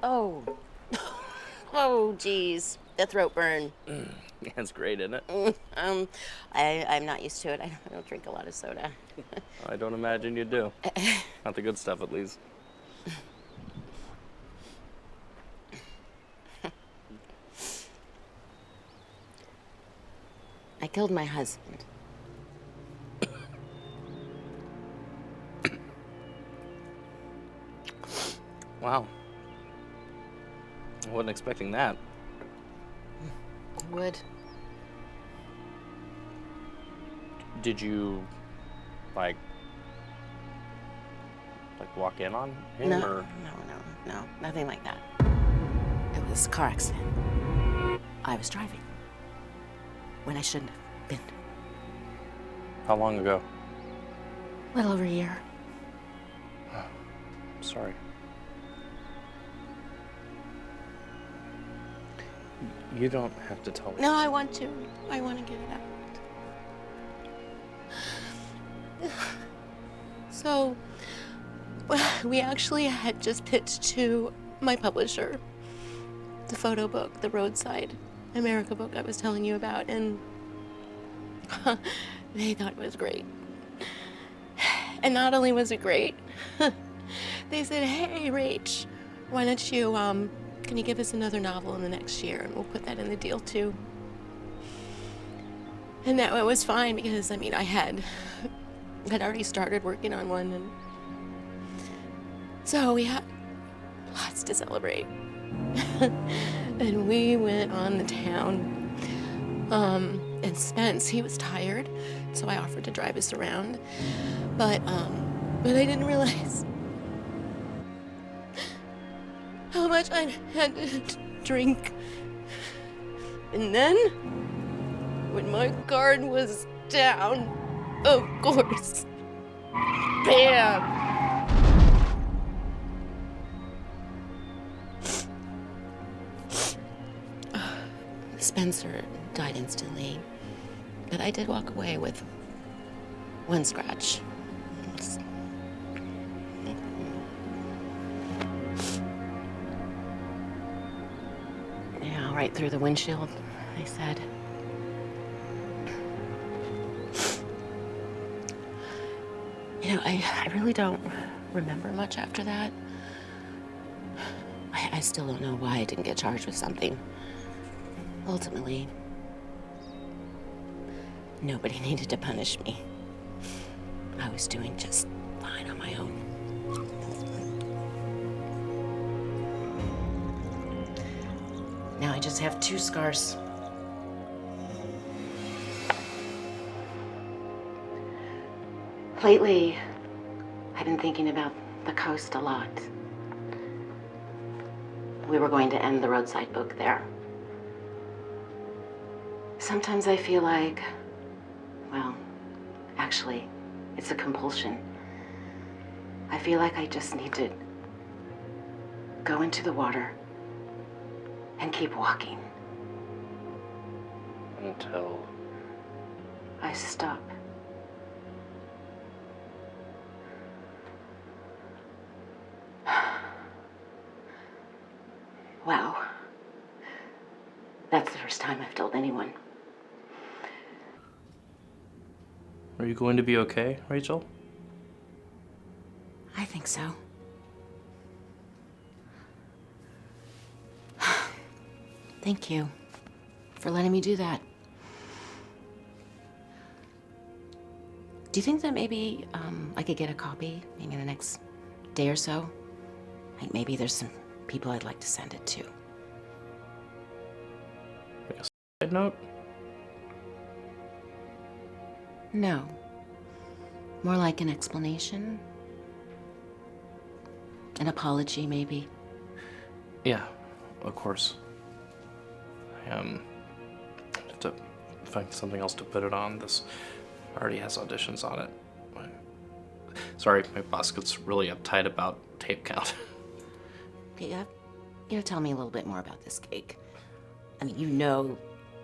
Oh. Oh, geez. The throat burn. Yeah, it's great, isn't it? I'm not used to it. I don't drink a lot of soda. I don't imagine you do. Not the good stuff, at least. I killed my husband. Wow. I wasn't expecting that. You would? Did you, like walk in on him, No, or? no, nothing like that. It was a car accident. I was driving when I shouldn't have been. How long ago? A little over a year. Sorry. You don't have to tell me. No, I want to. I want to get it out. So, we actually had just pitched to my publisher the photo book, the Roadside America book I was telling you about, and they thought it was great. And not only was it great, they said, "Hey, Rach, why don't you, can you give us another novel in the next year, and we'll put that in the deal too." And that was fine because, I mean, I had already started working on one, and so we had lots to celebrate. And we went on the town. And Spence, he was tired, so I offered to drive us around. But I didn't realize how much I had to drink. And then, when my guard was down, of course, bam! Spencer died instantly, but I did walk away with one scratch. Yeah, right through the windshield, they said. You know, I really don't remember much after that. I still don't know why I didn't get charged with something. Ultimately, nobody needed to punish me. I was doing just fine on my own. Now I just have 2 scars. Lately, I've been thinking about the coast a lot. We were going to end the Roadside book there. Sometimes I feel like, well, actually, it's a compulsion. I feel like I just need to go into the water and keep walking. Until I stop. Wow. That's the first time I've told anyone. Are you going to be okay, Rachel? I think so. Thank you for letting me do that. Do you think that maybe I could get a copy maybe in the next day or so? Like maybe there's some people I'd like to send it to. Like a side note? No. More like an explanation. An apology, maybe. Yeah, of course. I have to find something else to put it on. This already has auditions on it. Sorry, my boss gets really uptight about tape count. Okay, you gotta tell me a little bit more about this gig. I mean, you know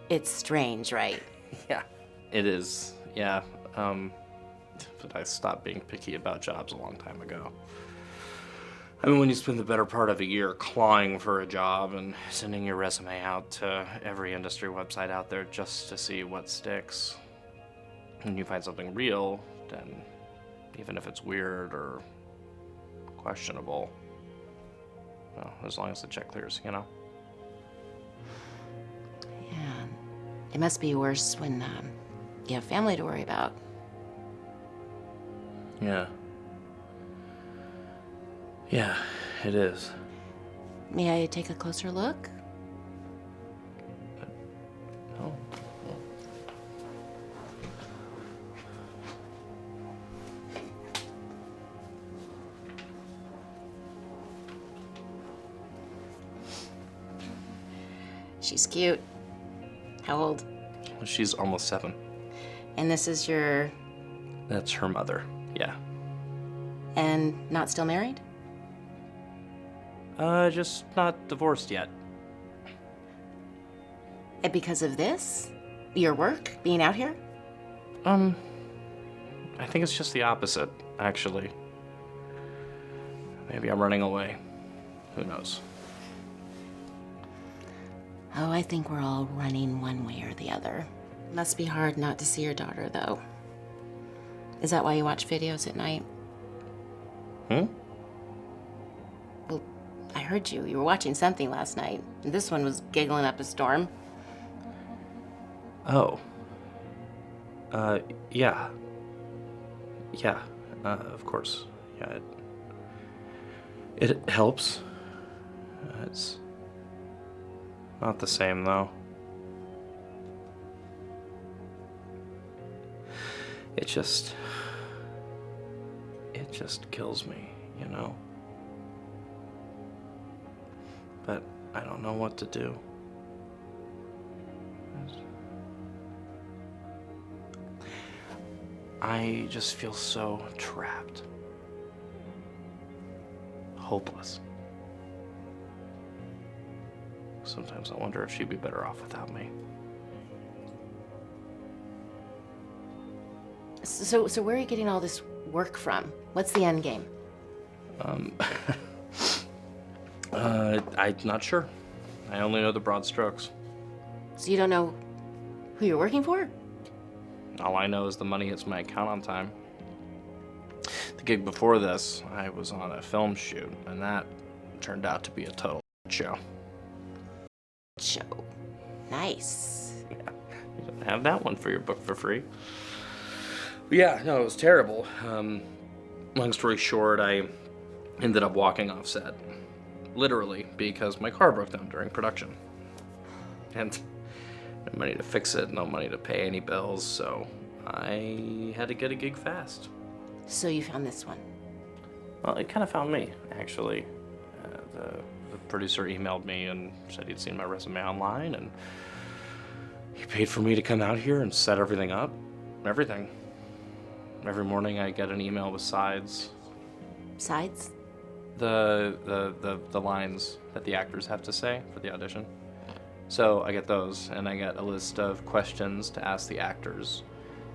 it's strange, right? Yeah, it is. Yeah. But I stopped being picky about jobs a long time ago. I mean, when you spend the better part of a year clawing for a job and sending your resume out to every industry website out there just to see what sticks, and you find something real, then even if it's weird or questionable, well, as long as the check clears, you know? Yeah. It must be worse when you have family to worry about. Yeah. Yeah, it is. May I take a closer look? No. She's cute. How old? She's almost 7. And this is your... That's her mother, yeah. And not still married? Just not divorced yet. And because of this? Your work? Being out here? I think it's just the opposite, actually. Maybe I'm running away. Who knows? Oh, I think we're all running one way or the other. Must be hard not to see your daughter, though. Is that why you watch videos at night? Hmm? Well, I heard you. You were watching something last night, and this one was giggling up a storm. Oh. Yeah. Yeah, of course. Yeah, it helps. It's not the same, though. It just kills me, you know? But I don't know what to do. I just feel so trapped. Hopeless. Sometimes I wonder if she'd be better off without me. So where are you getting all this work from? What's the end game? I'm not sure. I only know the broad strokes. So you don't know who you're working for? All I know is the money hits my account on time. The gig before this, I was on a film shoot, and that turned out to be a total show. Show. Nice. Yeah, you didn't have that one for your book for free. But yeah, no, it was terrible. Long story short, I ended up walking off set. Literally, because my car broke down during production. And no money to fix it, no money to pay any bills, so I had to get a gig fast. So you found this one? Well, it kind of found me, actually. The producer emailed me and said he'd seen my resume online, and he paid for me to come out here and set everything up. Everything. Every morning I get an email with sides. Sides? The lines that the actors have to say for the audition. So I get those, and I get a list of questions to ask the actors,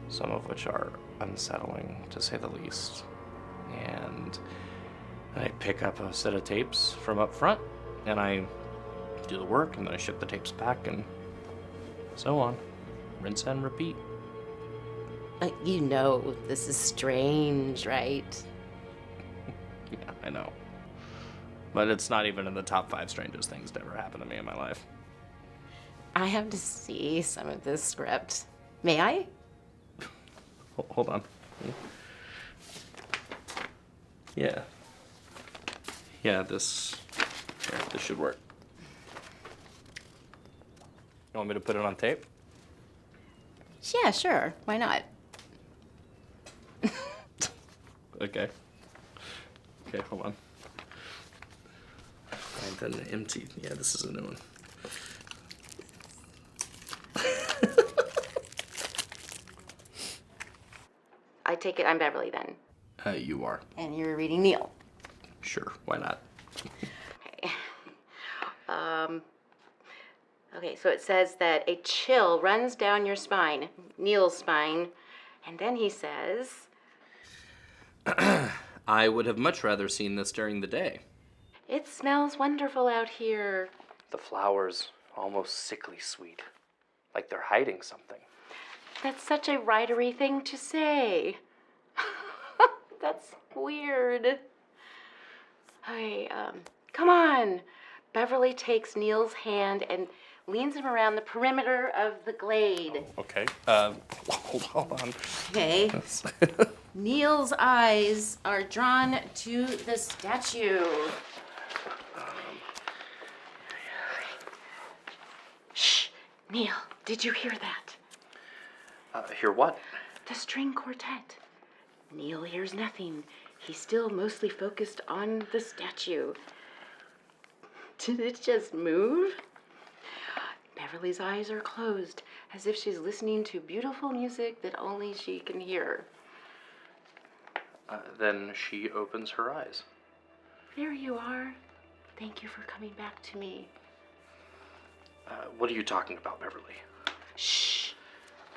some of which are unsettling, to say the least. And I pick up a set of tapes from up front, and I do the work, and then I ship the tapes back, and so on. Rinse and repeat. You know this is strange, right? Yeah, I know. But it's not even in the top 5 strangest things to ever happen to me in my life. I have to see some of this script. May I? Hold on. Yeah. Yeah, this should work. You want me to put it on tape? Yeah, sure. Why not? Okay. Okay, hold on. And then empty. Yeah, this is a new one. take it I'm Beverly then. You are. And you're reading Neil. Sure, why not? Okay. Okay, so it says that a chill runs down your spine, Neil's spine, and then he says, I would have much rather seen this during the day. "It smells wonderful out here." The flowers, almost sickly sweet. Like they're hiding something. That's such a writery thing to say. That's weird. Okay, come on. Beverly takes Neil's hand and leans him around the perimeter of the glade. Okay. Hold on. Okay. Neil's eyes are drawn to the statue. Shh. Neil, did you hear that? Hear what? The string quartet. Neil hears nothing. He's still mostly focused on the statue. Did it just move? Beverly's eyes are closed, as if she's listening to beautiful music that only she can hear. Then she opens her eyes. There you are. Thank you for coming back to me. What are you talking about, Beverly? Shh.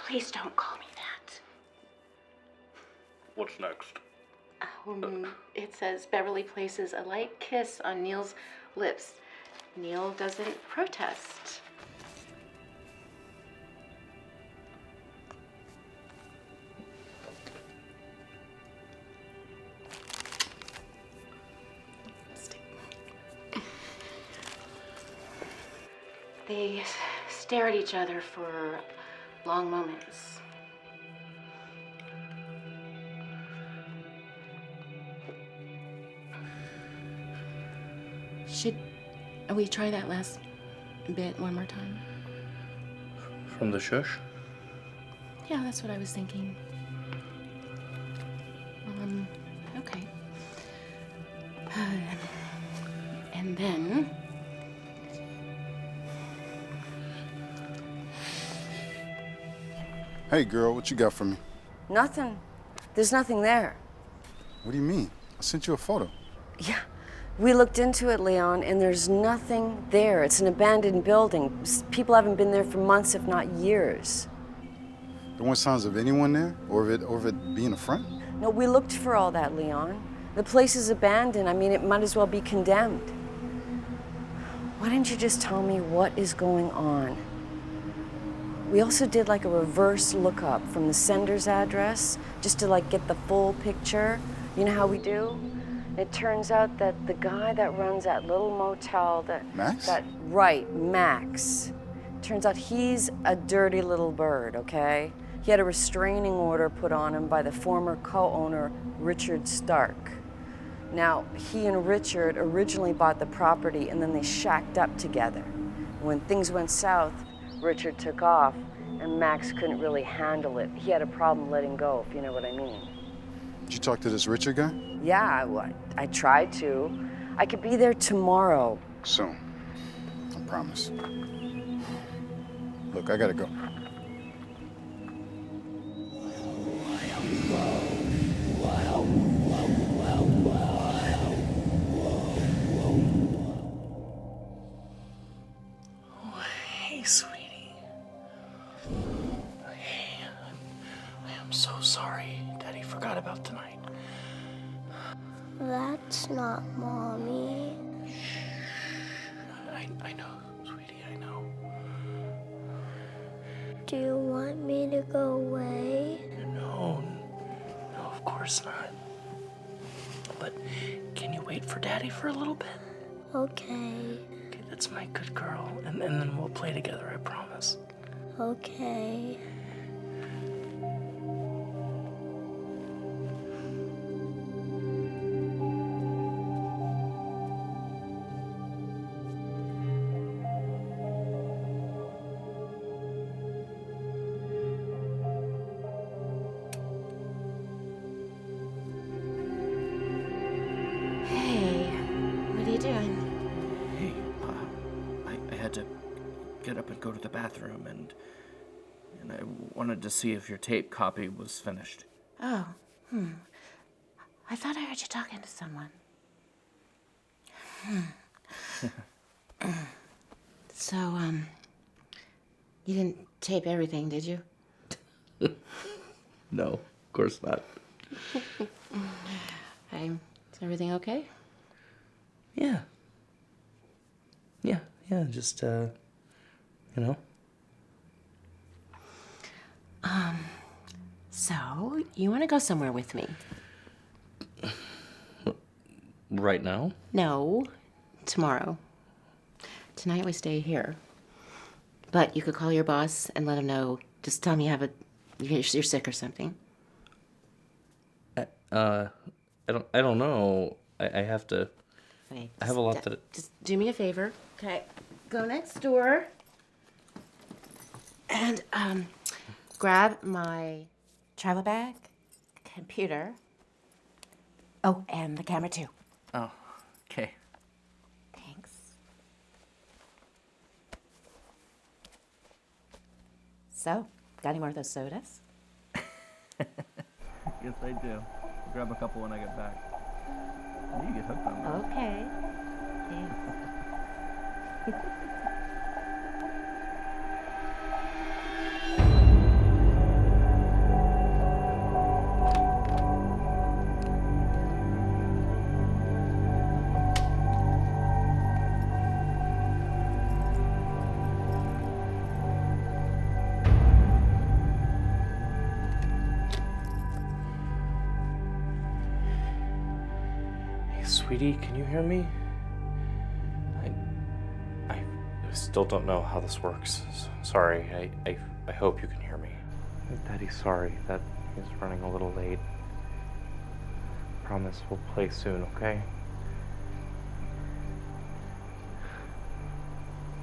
Please don't call me that. What's next? It says Beverly places a light kiss on Neil's lips. Neil doesn't protest. They stare at each other for long moments. Should we try that last bit one more time? From the shush? Yeah, that's what I was thinking. Okay. And then... Hey, girl, what you got for me? Nothing. There's nothing there. What do you mean? I sent you a photo. Yeah, we looked into it, Leon, and there's nothing there. It's an abandoned building. People haven't been there for months, if not years. There weren't signs of anyone there, or of it being a front? No, we looked for all that, Leon. The place is abandoned. I mean, it might as well be condemned. Why didn't you just tell me what is going on? We also did like a reverse lookup from the sender's address, just to like get the full picture. You know how we do? It turns out that the guy that runs that little motel, Max? Right, Max. Turns out he's a dirty little bird, okay? He had a restraining order put on him by the former co-owner, Richard Stark. Now, he and Richard originally bought the property and then they shacked up together. When things went south, Richard took off and Max couldn't really handle it. He had a problem letting go, if you know what I mean. Did you talk to this Richard guy? Yeah, I tried to. I could be there tomorrow. Soon. I promise. Look, I gotta go. Hey, sweetie. Hey, I am so sorry. Daddy forgot about tonight. That's not Mommy. I know, sweetie, I know. Do you want me to go away? No, of course not. But can you wait for Daddy for a little bit? Okay. Okay, that's my good girl. And then we'll play together, I promise. Okay. Hey, what are you doing? Hey, I had to get up and go to the bathroom, and I wanted to see if your tape copy was finished. Oh, I thought I heard you talking to someone. So, you didn't tape everything, did you? No, of course not. Is everything okay? Yeah. Yeah, just, you know. So, you want to go somewhere with me? Right now? No, tomorrow. Tonight we stay here. But you could call your boss and let him know. Just tell him you're sick or something. I don't know. I have to. Okay, I have a lot to. Just do me a favor. Okay, go next door. And grab my travel bag, computer. Oh, and the camera too. Oh, okay. Thanks. So, got any more of those sodas? Yes, I do. I'll grab a couple when I get back. You get hooked on them. Okay. Thanks. Sweetie, can you hear me? I still don't know how this works. Sorry. I hope you can hear me. Daddy's sorry that he's running a little late. Promise we'll play soon, okay?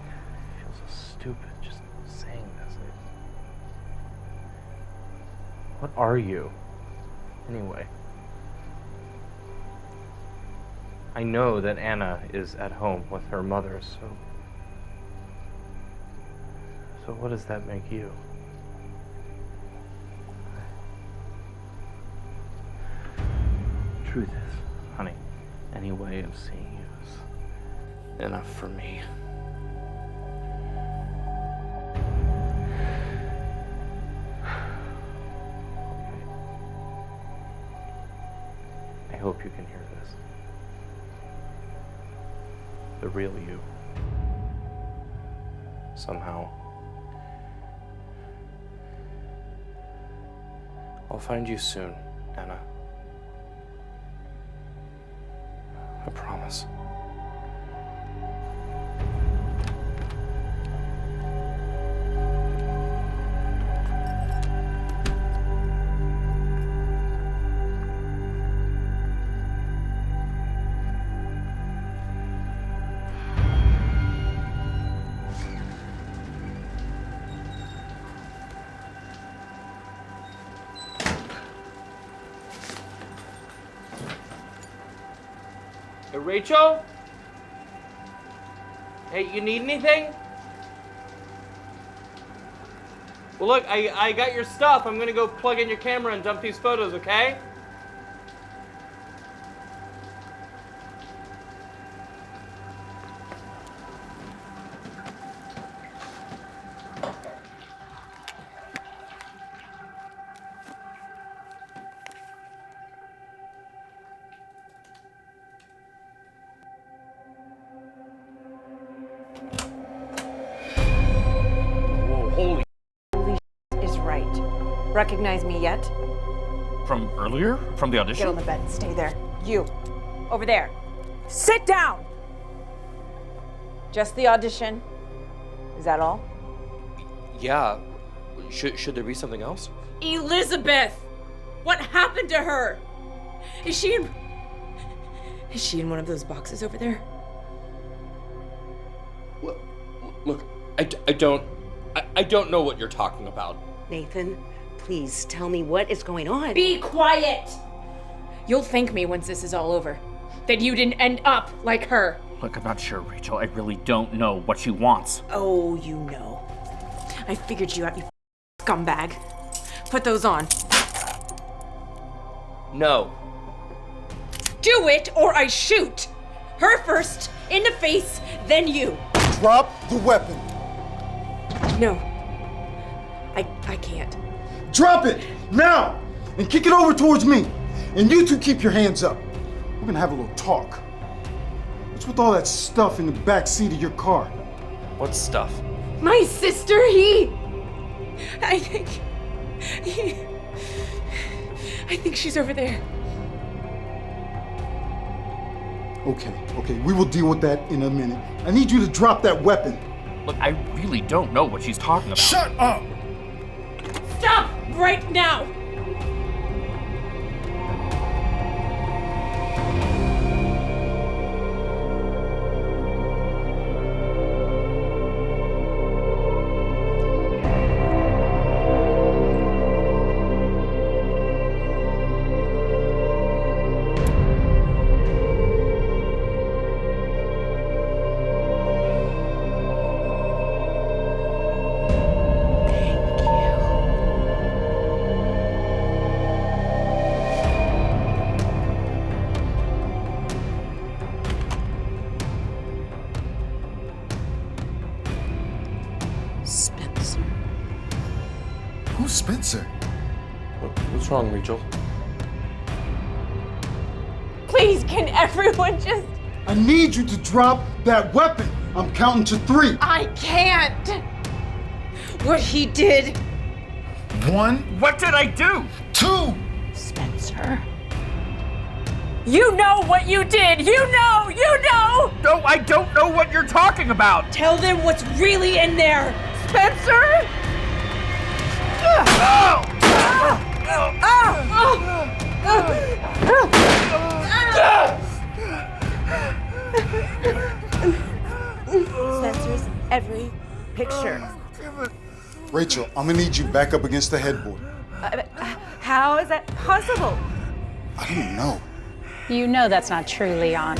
I feel so stupid just saying this. What are you, anyway? I know that Anna is at home with her mother, so what does that make you? Truth is, honey, any way of seeing you is enough for me. I hope you can hear this. The real you. Somehow. I'll find you soon, Anna. I promise. Hey, Rachel? Hey, you need anything? Well, look, I got your stuff. I'm gonna go plug in your camera and dump these photos, okay? Holy is right. Recognize me yet? From earlier? From the audition? Get on the bed. Stay there. You. Over there. Sit down! Just the audition. Is that all? Yeah. Should there be something else? Elizabeth! What happened to her? Is she in one of those boxes over there? Look, I don't know what you're talking about. Nathan, please tell me what is going on. Be quiet! You'll thank me once this is all over. That you didn't end up like her. Look, I'm not sure, Rachel. I really don't know what she wants. Oh, you know. I figured you out, you scumbag. Put those on. No. Do it or I shoot! Her first, in the face, then you. Drop the weapon. No. I can't. Drop it! Now! And kick it over towards me. And you two keep your hands up. We're gonna have a little talk. What's with all that stuff in the back seat of your car? What stuff? My sister, I think she's over there. Okay, we will deal with that in a minute. I need you to drop that weapon. Look, I really don't know what she's talking about. Shut up! Stop right now! Spencer. Who's Spencer? What's wrong, Rachel? Please, can everyone just... I need you to drop that weapon. I'm counting to 3. I can't! What he did... 1. What did I do? 2. Spencer. You know what you did! You know! No, I don't know what you're talking about! Tell them what's really in there! Spencer! Spencer's every picture. Rachel, I'm gonna need you back up against the headboard. How is that possible? I don't know. You know that's not true, Leon.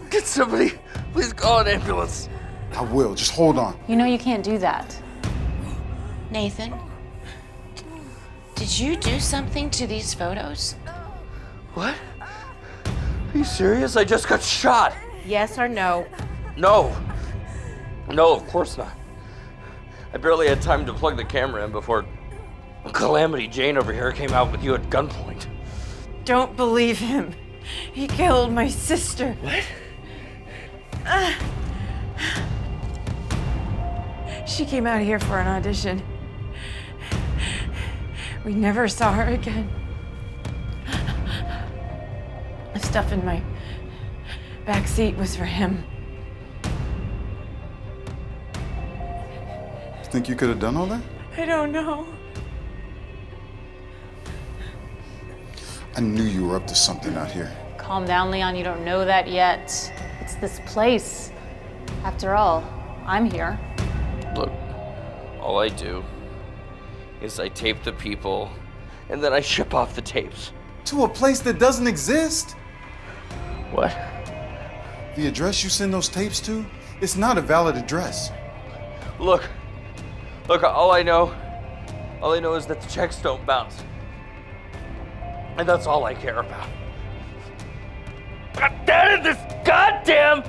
Can somebody please call an ambulance? I will, just hold on. You know you can't do that. Nathan, did you do something to these photos? What? Are you serious? I just got shot. Yes or no? No. No, of course not. I barely had time to plug the camera in before Calamity Jane over here came out with you at gunpoint. Don't believe him. He killed my sister. What? She came out here for an audition. We never saw her again. The stuff in my back seat was for him. Think you could have done all that? I don't know. I knew you were up to something out here. Calm down, Leon. You don't know that yet. It's this place. After all, I'm here. Look, all I do is I tape the people and then I ship off the tapes. To a place that doesn't exist? What? The address you send those tapes to, it's not a valid address. Look, all I know is that the checks don't bounce. And that's all I care about. God damn it, this goddamn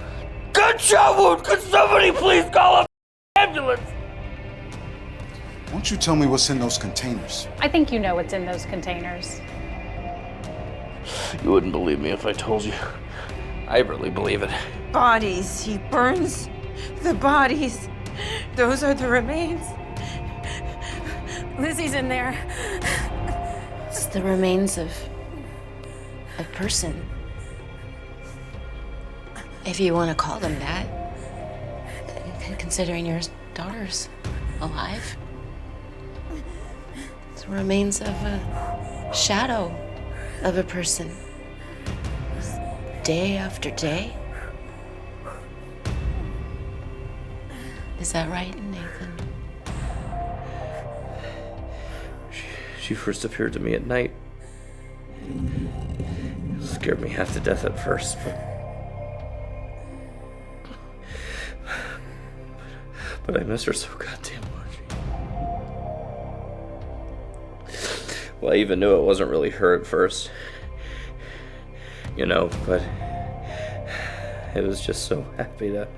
gunshot wound! Could somebody please call an ambulance? Won't you tell me what's in those containers? I think you know what's in those containers. You wouldn't believe me if I told you. I really believe it. Bodies. He burns the bodies. Those are the remains. Lizzie's in there. It's the remains of a person. If you want to call them that. Considering your daughter's alive. It's the remains of a shadow of a person. Day after day. Is that right, Nathan? She first appeared to me at night. It scared me half to death at first, but I miss her so goddamn much. Well, I even knew it wasn't really her at first. You know, but I was just so happy to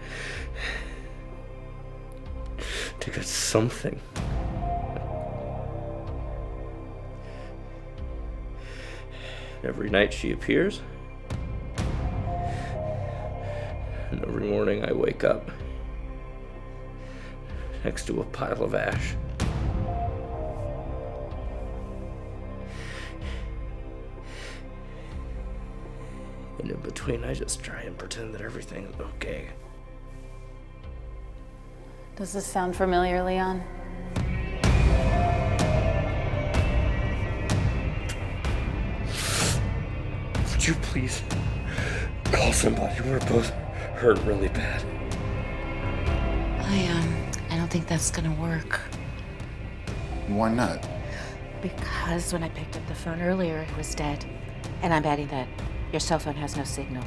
get something. Every night she appears, and every morning I wake up next to a pile of ash. And in between, I just try and pretend that everything's okay. Does this sound familiar, Leon? Would you please call somebody? We're both hurt really bad. I don't think that's gonna work. Why not? Because when I picked up the phone earlier, it was dead. And I'm betting that your cell phone has no signal,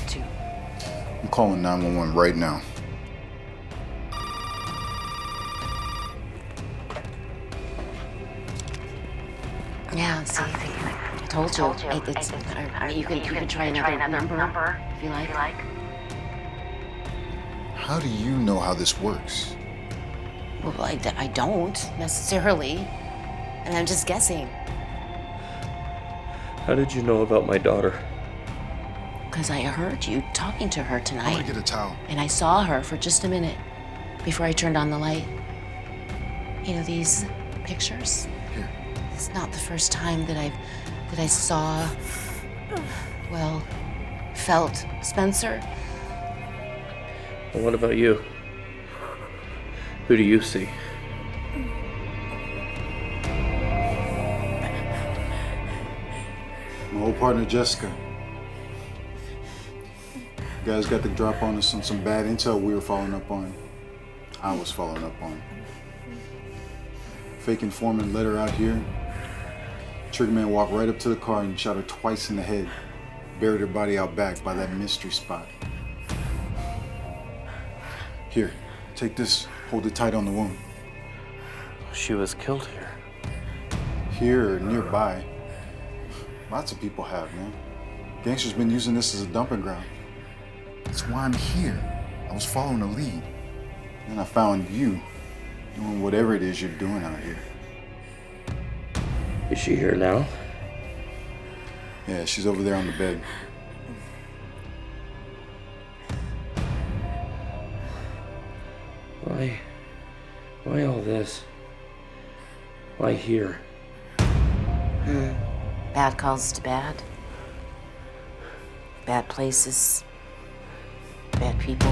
too. I'm calling 911 right now. Yeah, see, I told you. You can try another number if you like. How do you know how this works? Well, I don't necessarily. And I'm just guessing. How did you know about my daughter? Because I heard you talking to her tonight. I'm gonna get a towel. And I saw her for just a minute before I turned on the light. You know, these pictures? Here. It's not the first time that I saw, well, felt Spencer. Well, what about you? Who do you see? My old partner, Jessica. You guys got the drop on us on some bad intel we were following up on. I was following up on. Fake informant led her out here. Triggerman walked right up to the car and shot her twice in the head. Buried her body out back by that mystery spot. Here, take this. Hold it tight on the wound. She was killed here. Here or nearby. Lots of people have, man. Gangsters been using this as a dumping ground. That's why I'm here. I was following a lead. And I found you doing whatever it is you're doing out here. Is she here now? Yeah, she's over there on the bed. Why all this? Why here? Bad calls to bad. Bad places. Bad people.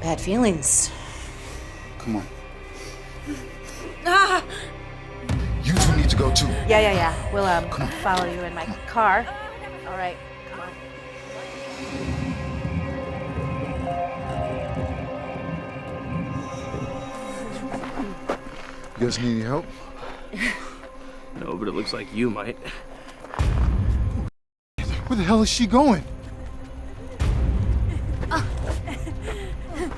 Bad feelings. Come on. Ah! You two need to go too. Yeah. We'll follow you in my car. All right, come on. You guys need any help? No, but it looks like you might. Where the hell is she going?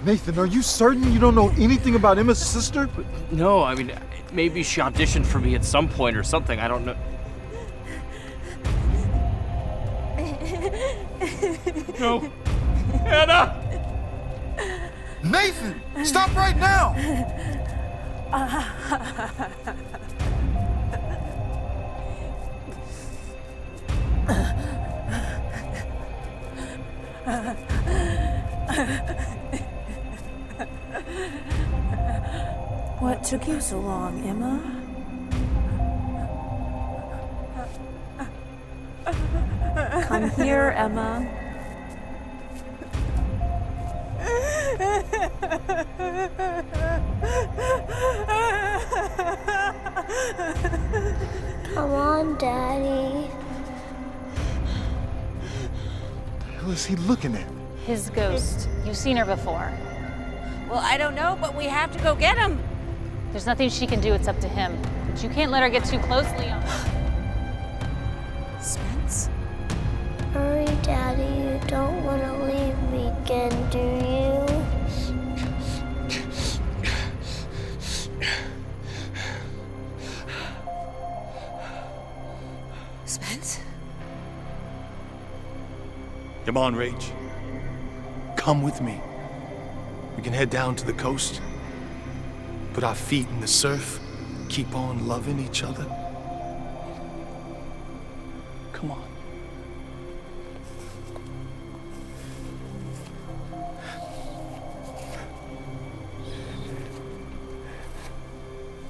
Nathan, are you certain you don't know anything about Emma's sister? No, I mean, maybe she auditioned for me at some point or something. I don't know. No. Anna! Nathan! Stop right now! What took you so long, Emma? Come here, Emma. Come on, Daddy. What the hell is he looking at? His ghost. You've seen her before. Well, I don't know, but we have to go get him. There's nothing she can do. It's up to him. But you can't let her get too close, Leon. Spence? Hurry, Daddy. You don't want to leave me again, do you? Spence? Come on, Rach. Come with me. We can head down to the coast, put our feet in the surf, keep on loving each other. Come on.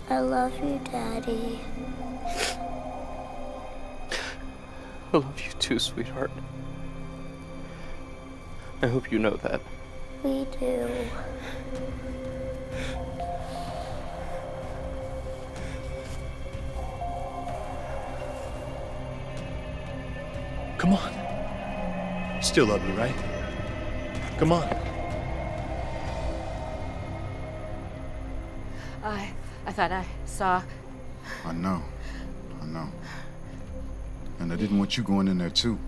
I love you, Daddy. I love you too, sweetheart. I hope you know that. We do. Come on. Still love you, right? Come on. I thought I saw. I know. And I didn't want you going in there too.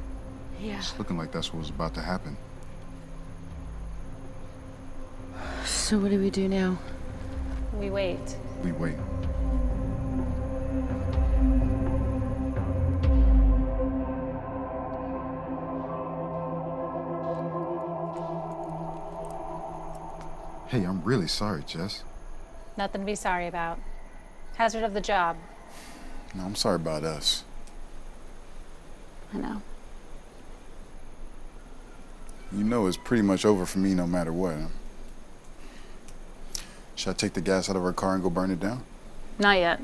Yeah. It's looking like that's what was about to happen. So what do we do now? We wait. We wait. Hey, I'm really sorry, Jess. Nothing to be sorry about. Hazard of the job. No, I'm sorry about us. I know. You know it's pretty much over for me no matter what. Should I take the gas out of our car and go burn it down? Not yet.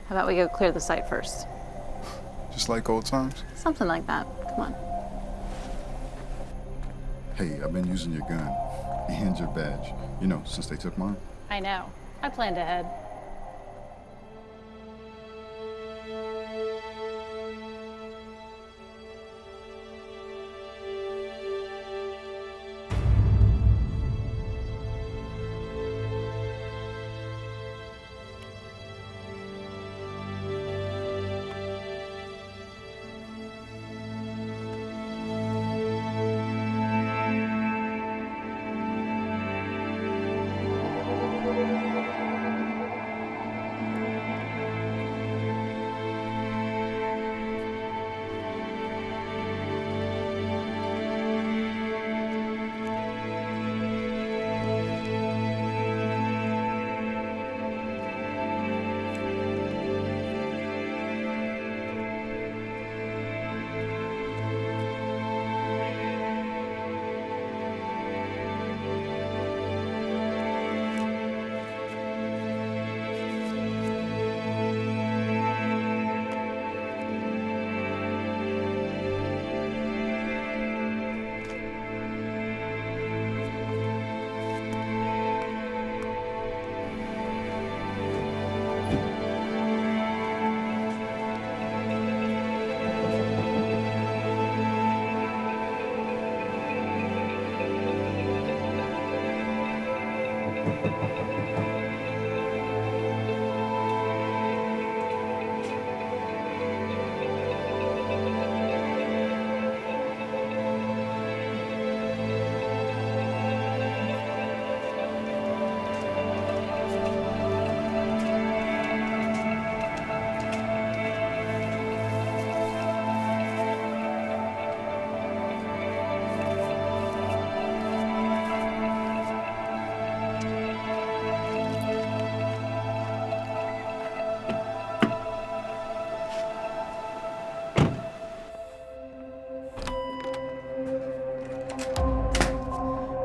How about we go clear the site first? Just like old times? Something like that. Come on. Hey, I've been using your gun and your badge. You know, since they took mine. I know. I planned ahead.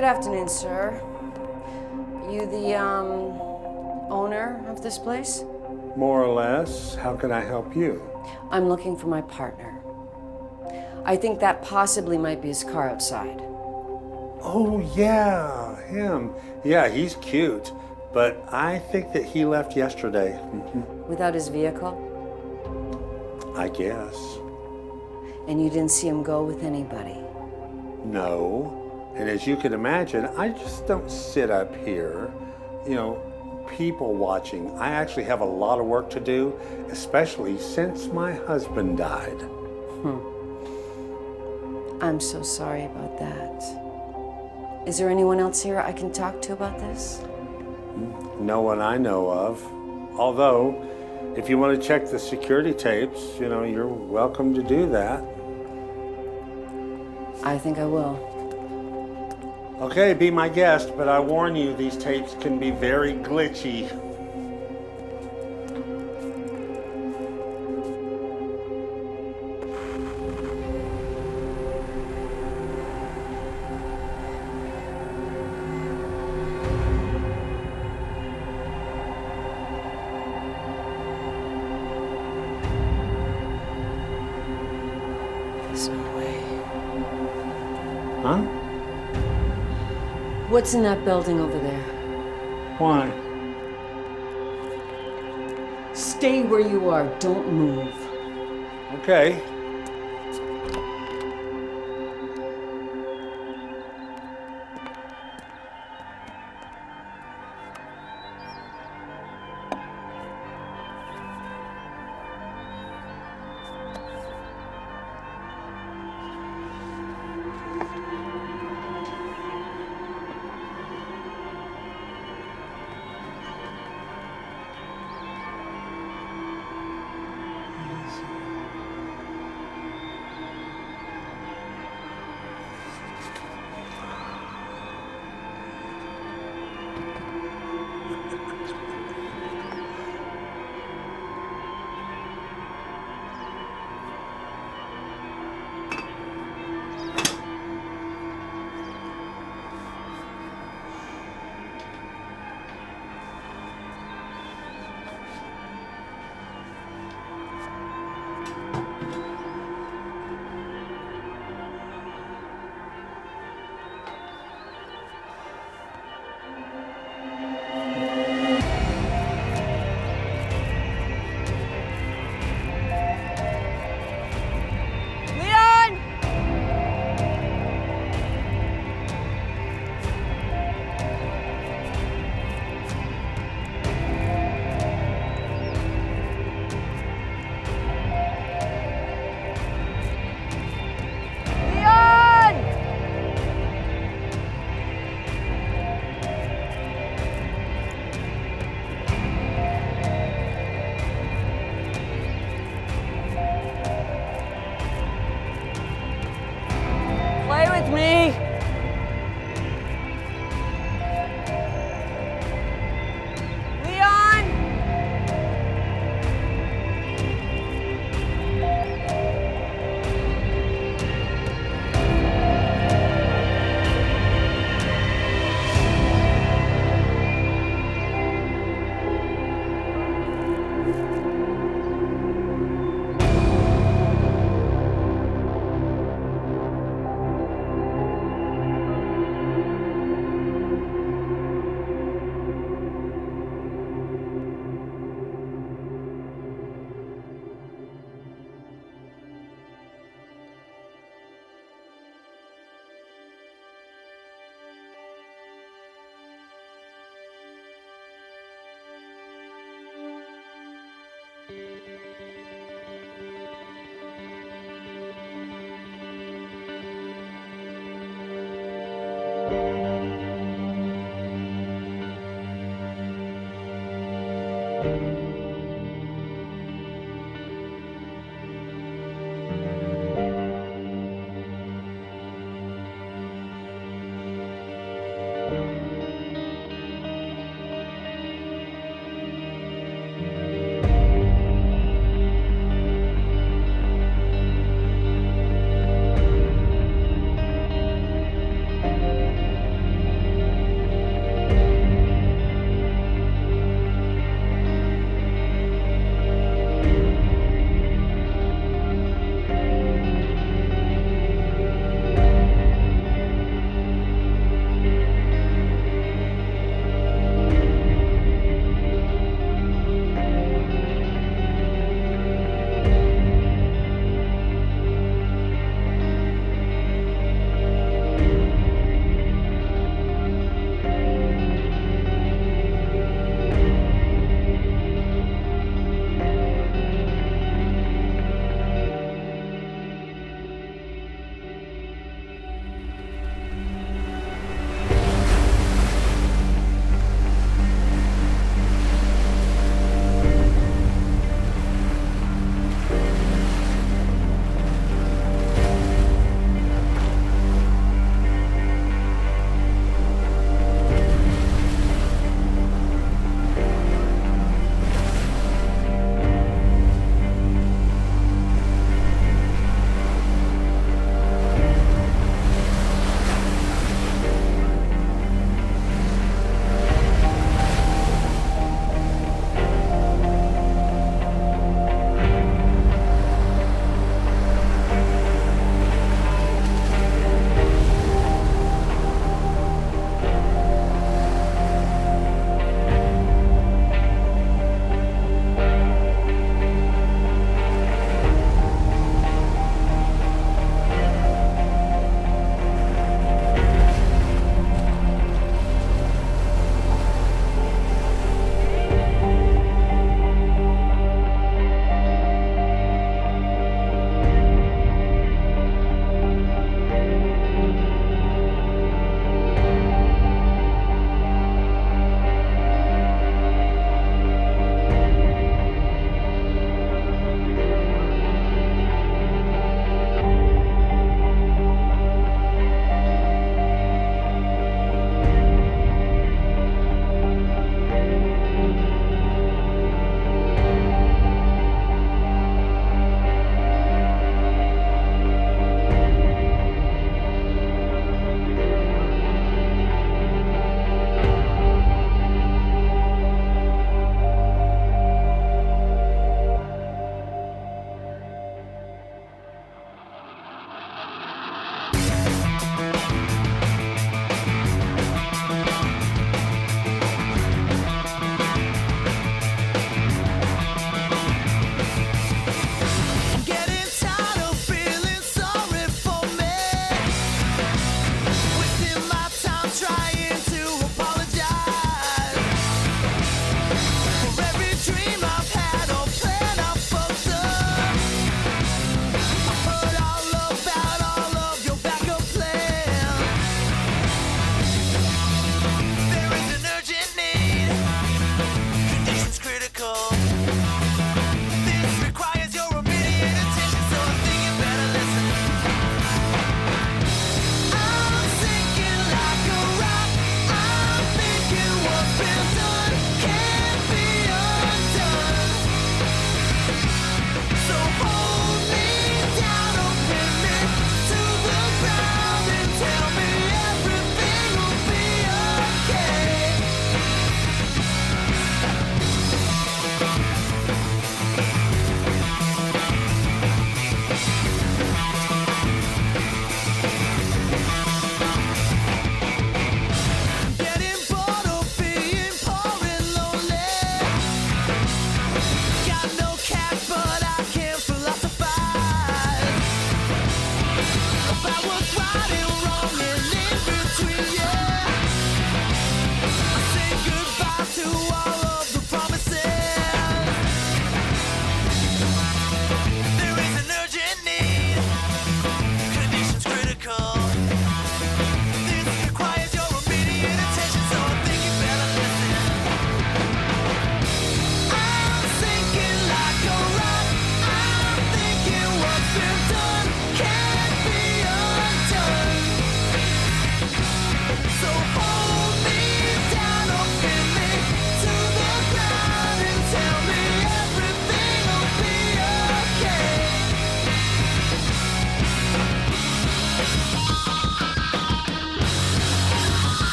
Good afternoon, sir. You the, owner of this place? More or less. How can I help you? I'm looking for my partner. I think that possibly might be his car outside. Oh, yeah, him. Yeah, he's cute. But I think that he left yesterday. Without his vehicle? I guess. And you didn't see him go with anybody? No. And as you can imagine, I just don't sit up here, people watching. I actually have a lot of work to do, especially since my husband died. I'm so sorry about that. Is there anyone else here I can talk to about this? No one I know of. Although, If you want to check the security tapes, you're welcome to do that. I think I will. Okay, be my guest, but I warn you, these tapes can be very glitchy. There's no way. Huh? What's in that building over there? Why? Stay where you are. Don't move. Okay.